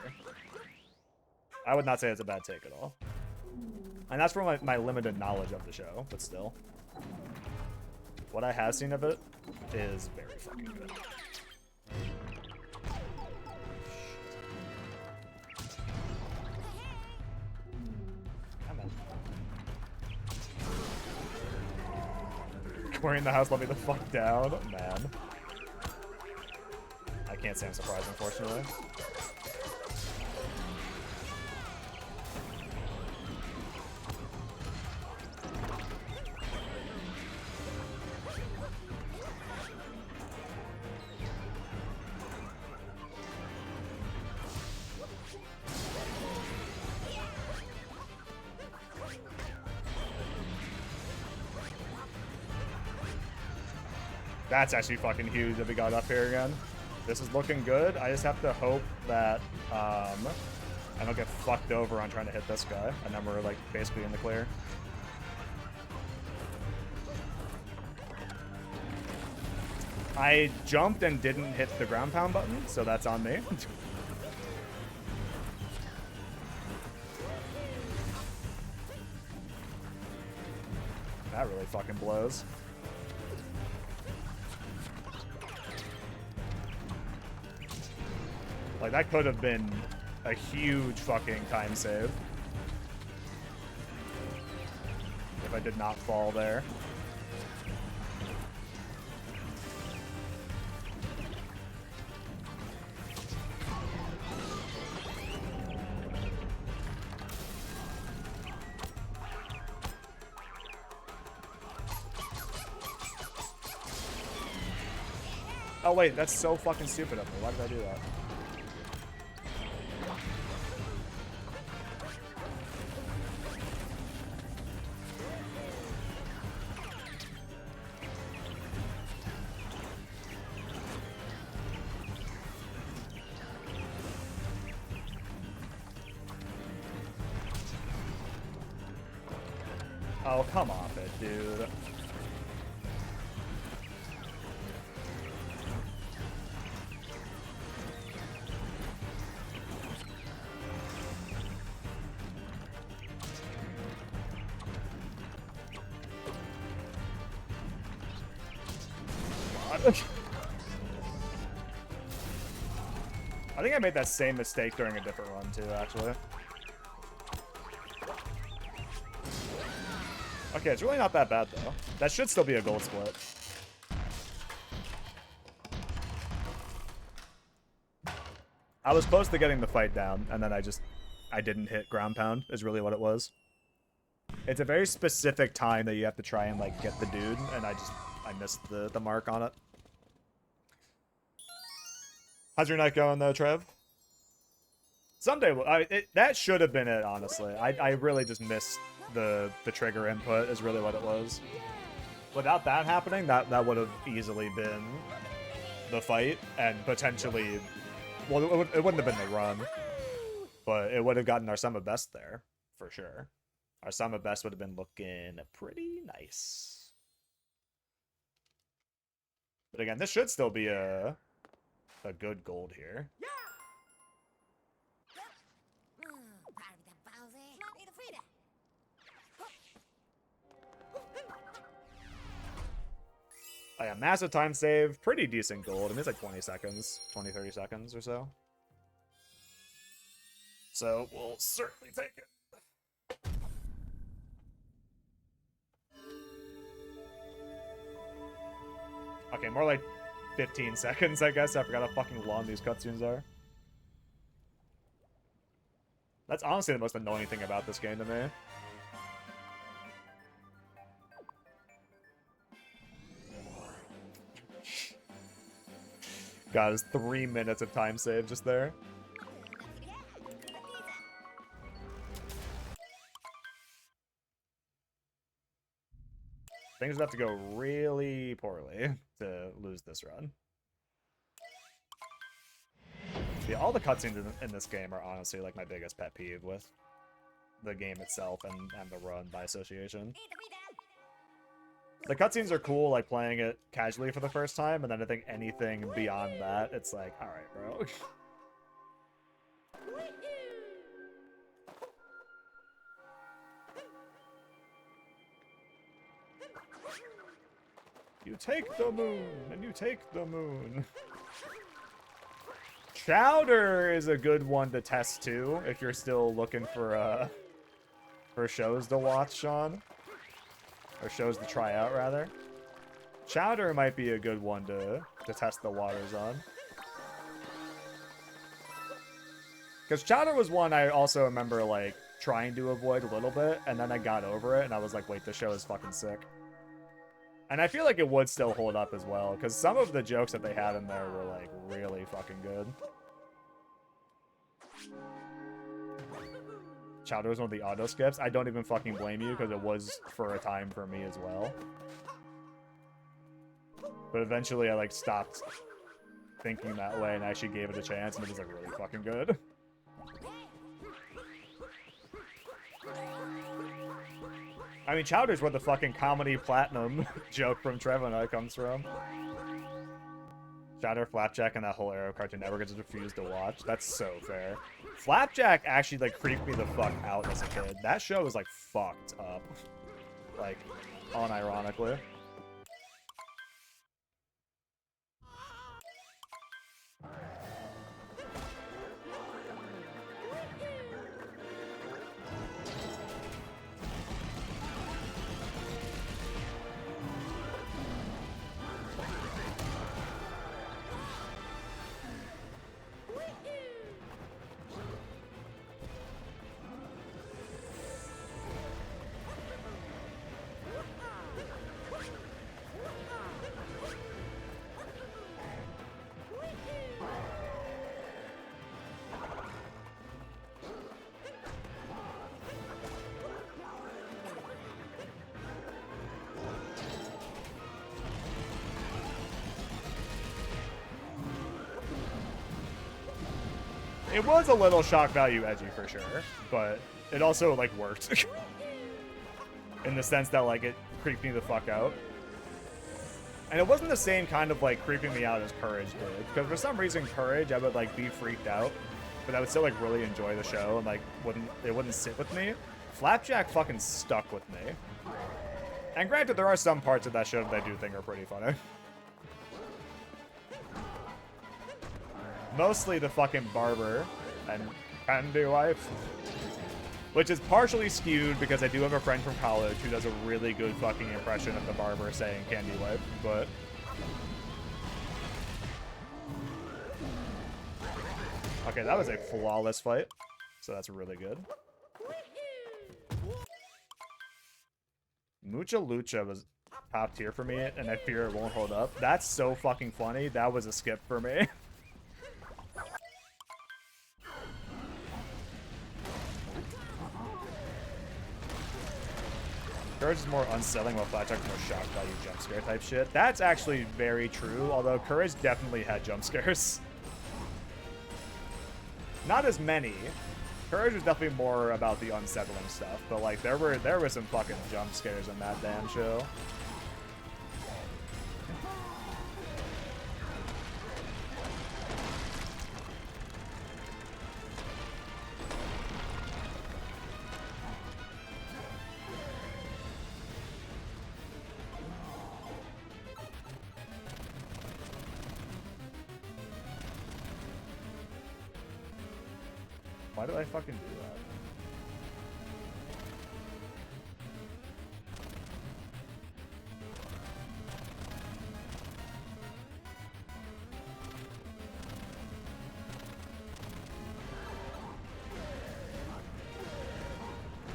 I would not say it's a bad take at all. And that's from my limited knowledge of the show, but still. What I have seen of it is very fucking good. Wearing the house, let me the fuck down. Man. I can't say I'm surprised, unfortunately. That's actually fucking huge if we got up here again. This is looking good. I just have to hope that I don't get fucked over on trying to hit this guy. And then we're like basically in the clear. I jumped and didn't hit the ground pound button, so that's on me. That really fucking blows. Like, that could have been a huge fucking time save. did not fall there. Oh wait, that's so fucking stupid of me. Why did I do that? Oh, come off it, dude. I think I made that same mistake during a different run too, actually. Okay, it's really not that bad though. That should still be a gold split. I was close to getting the fight down, and then I didn't hit ground pound, is really what it was. It's a very specific time that you have to try and, like, get the dude, and I missed the mark on it. How's your night going, though, Trev? Someday, that should have been it, honestly. I really just missed the trigger input, is really what it was. Without that happening, that would have easily been the fight, and potentially... Well, it wouldn't have been the run, but it would have gotten our sum of best there, for sure. Our sum of best would have been looking pretty nice. But again, this should still be a good gold here. Oh yeah, massive time save, pretty decent gold. I mean, it's like 20 seconds, 20, 30 seconds or so. So we'll certainly take it. Okay, more like 15 seconds, I guess. I forgot how fucking long these cutscenes are. That's honestly the most annoying thing about this game to me. God, it's 3 minutes of time save just there. Things have to go really poorly to lose this run. Yeah, all the cutscenes in this game are honestly like my biggest pet peeve with the game itself and the run by association. The cutscenes are cool, like playing it casually for the first time, and then I think anything beyond that, it's like, alright, bro. You take the moon, and you take the moon. Chowder is a good one to test too, if you're still looking for shows to watch, Sean. Or shows to try out, rather. Chowder might be a good one to test the waters on. Because Chowder was one I also remember, like, trying to avoid a little bit, and then I got over it, and I was like, wait, this show is fucking sick. And I feel like it would still hold up as well, because some of the jokes that they had in there were, like, really fucking good. Chowder was one of the auto skips. I don't even fucking blame you, because it was for a time for me as well. But eventually I, like, stopped thinking that way and actually gave it a chance, and it was, like, really fucking good. I mean, Chowder's where the fucking comedy platinum joke from Trevor and I comes from. Chowder, Flapjack, and that whole era of Cartoon Network I just refused to watch. That's so fair. Flapjack actually, like, creeped me the fuck out as a kid. That show was, like, fucked up. Like, unironically. It was a little shock value edgy for sure, but it also, like, worked. In the sense that, like, it creeped me the fuck out. And it wasn't the same kind of, like, creeping me out as Courage did. Because for some reason, Courage, I would, like, be freaked out. But I would still, like, really enjoy the show and, like, it wouldn't sit with me. Flapjack fucking stuck with me. And granted, there are some parts of that show that I do think are pretty funny. Mostly the fucking barber and candy wife. Which is partially skewed because I do have a friend from college who does a really good fucking impression of the barber saying candy wife, but... Okay, that was a flawless fight, so that's really good. Mucha Lucha was top tier for me, and I fear it won't hold up. That's so fucking funny. That was a skip for me. Courage is more unsettling while Flapjack's more shock value jump scare type shit. That's actually very true, although Courage definitely had jump scares. Not as many. Courage was definitely more about the unsettling stuff, but like there were some fucking jump scares in that damn show. Why did I fucking do that?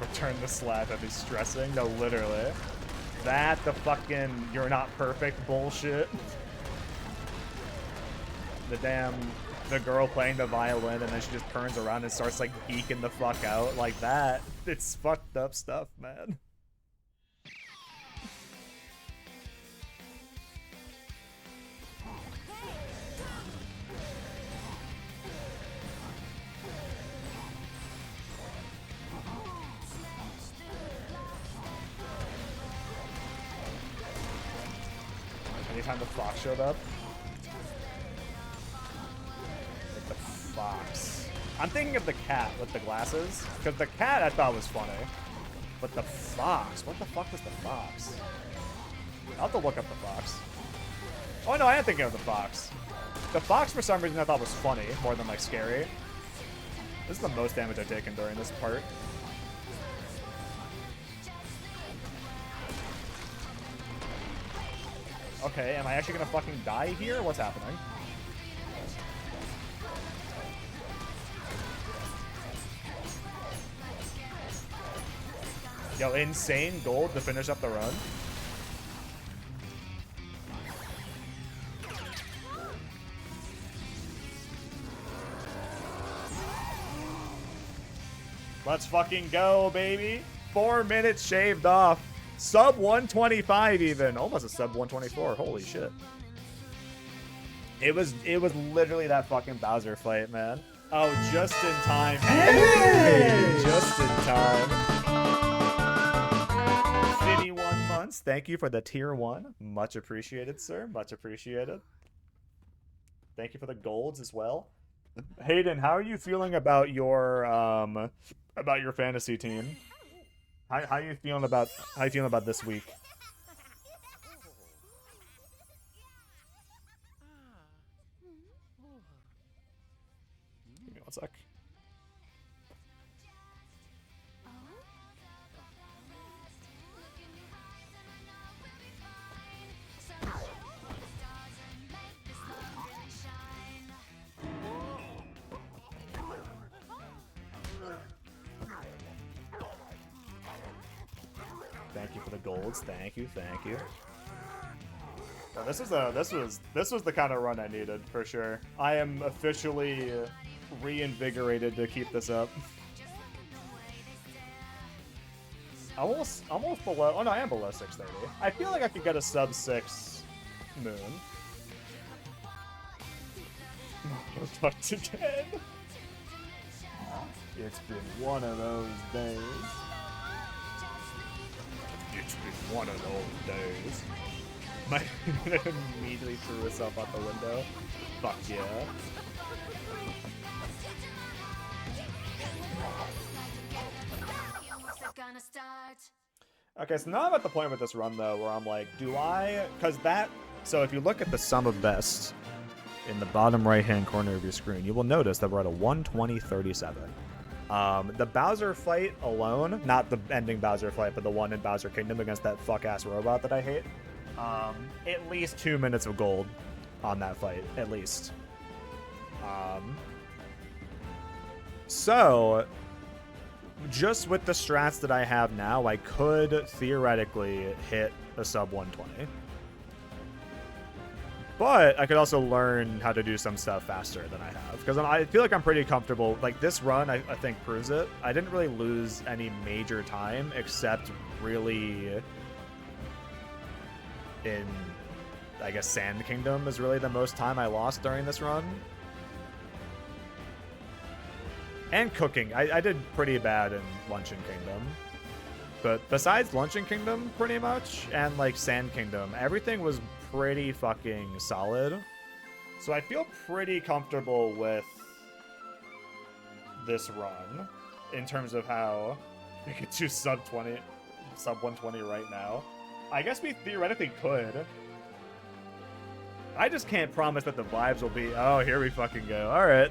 Return the slap, that'd be stressing. No, literally. That, the fucking you're not perfect bullshit. The girl playing the violin and then she just turns around and starts like geeking the fuck out like that. It's fucked up stuff, man. Anytime the fox showed up. Fox. I'm thinking of the cat with the glasses, because the cat I thought was funny. But the fox, what the fuck was the fox? I'll have to look up the fox. Oh no, I am thinking of the fox. The fox for some reason I thought was funny, more than like scary. This is the most damage I've taken during this part. Okay, am I actually gonna fucking die here? What's happening? Yo, insane gold to finish up the run. Let's fucking go, baby. 4 minutes shaved off. Sub 125 even. Almost a sub 124. Holy shit. It was literally that fucking Bowser fight, man. Oh, just in time. Hey! Just in time. 51 months. Thank you for the tier 1. Much appreciated, sir. Much appreciated. Thank you for the golds as well. Hayden, how are you feeling about your fantasy team? How you feeling about this week? Give me 1 sec. Thank you for the golds. Thank you. No, this was the kind of run I needed for sure. I am officially reinvigorated to keep this up. Almost below. Oh no, I am below 630. I feel like I could get a sub 6 moon. Fucked again. It's been one of those days. It's been one of those days. My immediately threw herself out the window. Fuck yeah. Okay, so now I'm at the point with this run, though, where I'm like, do I... Because that... So if you look at the sum of best in the bottom right-hand corner of your screen, you will notice that we're at a 120-37. The Bowser fight alone, not the ending Bowser fight, but the one in Bowser Kingdom against that fuck-ass robot that I hate, at least 2 minutes of gold on that fight, at least. So... Just with the strats that I have now, I could theoretically hit a sub 120. But I could also learn how to do some stuff faster than I have. Because I feel like I'm pretty comfortable. Like, this run, I think, proves it. I didn't really lose any major time, except really in, I guess, Sand Kingdom is really the most time I lost during this run. And cooking. I did pretty bad in Luncheon Kingdom. But besides Luncheon Kingdom, pretty much, and, like, Sand Kingdom, everything was pretty fucking solid. So I feel pretty comfortable with this run in terms of how we could do sub 120 right now. I guess we theoretically could. I just can't promise that the vibes will be, oh, here we fucking go. All right.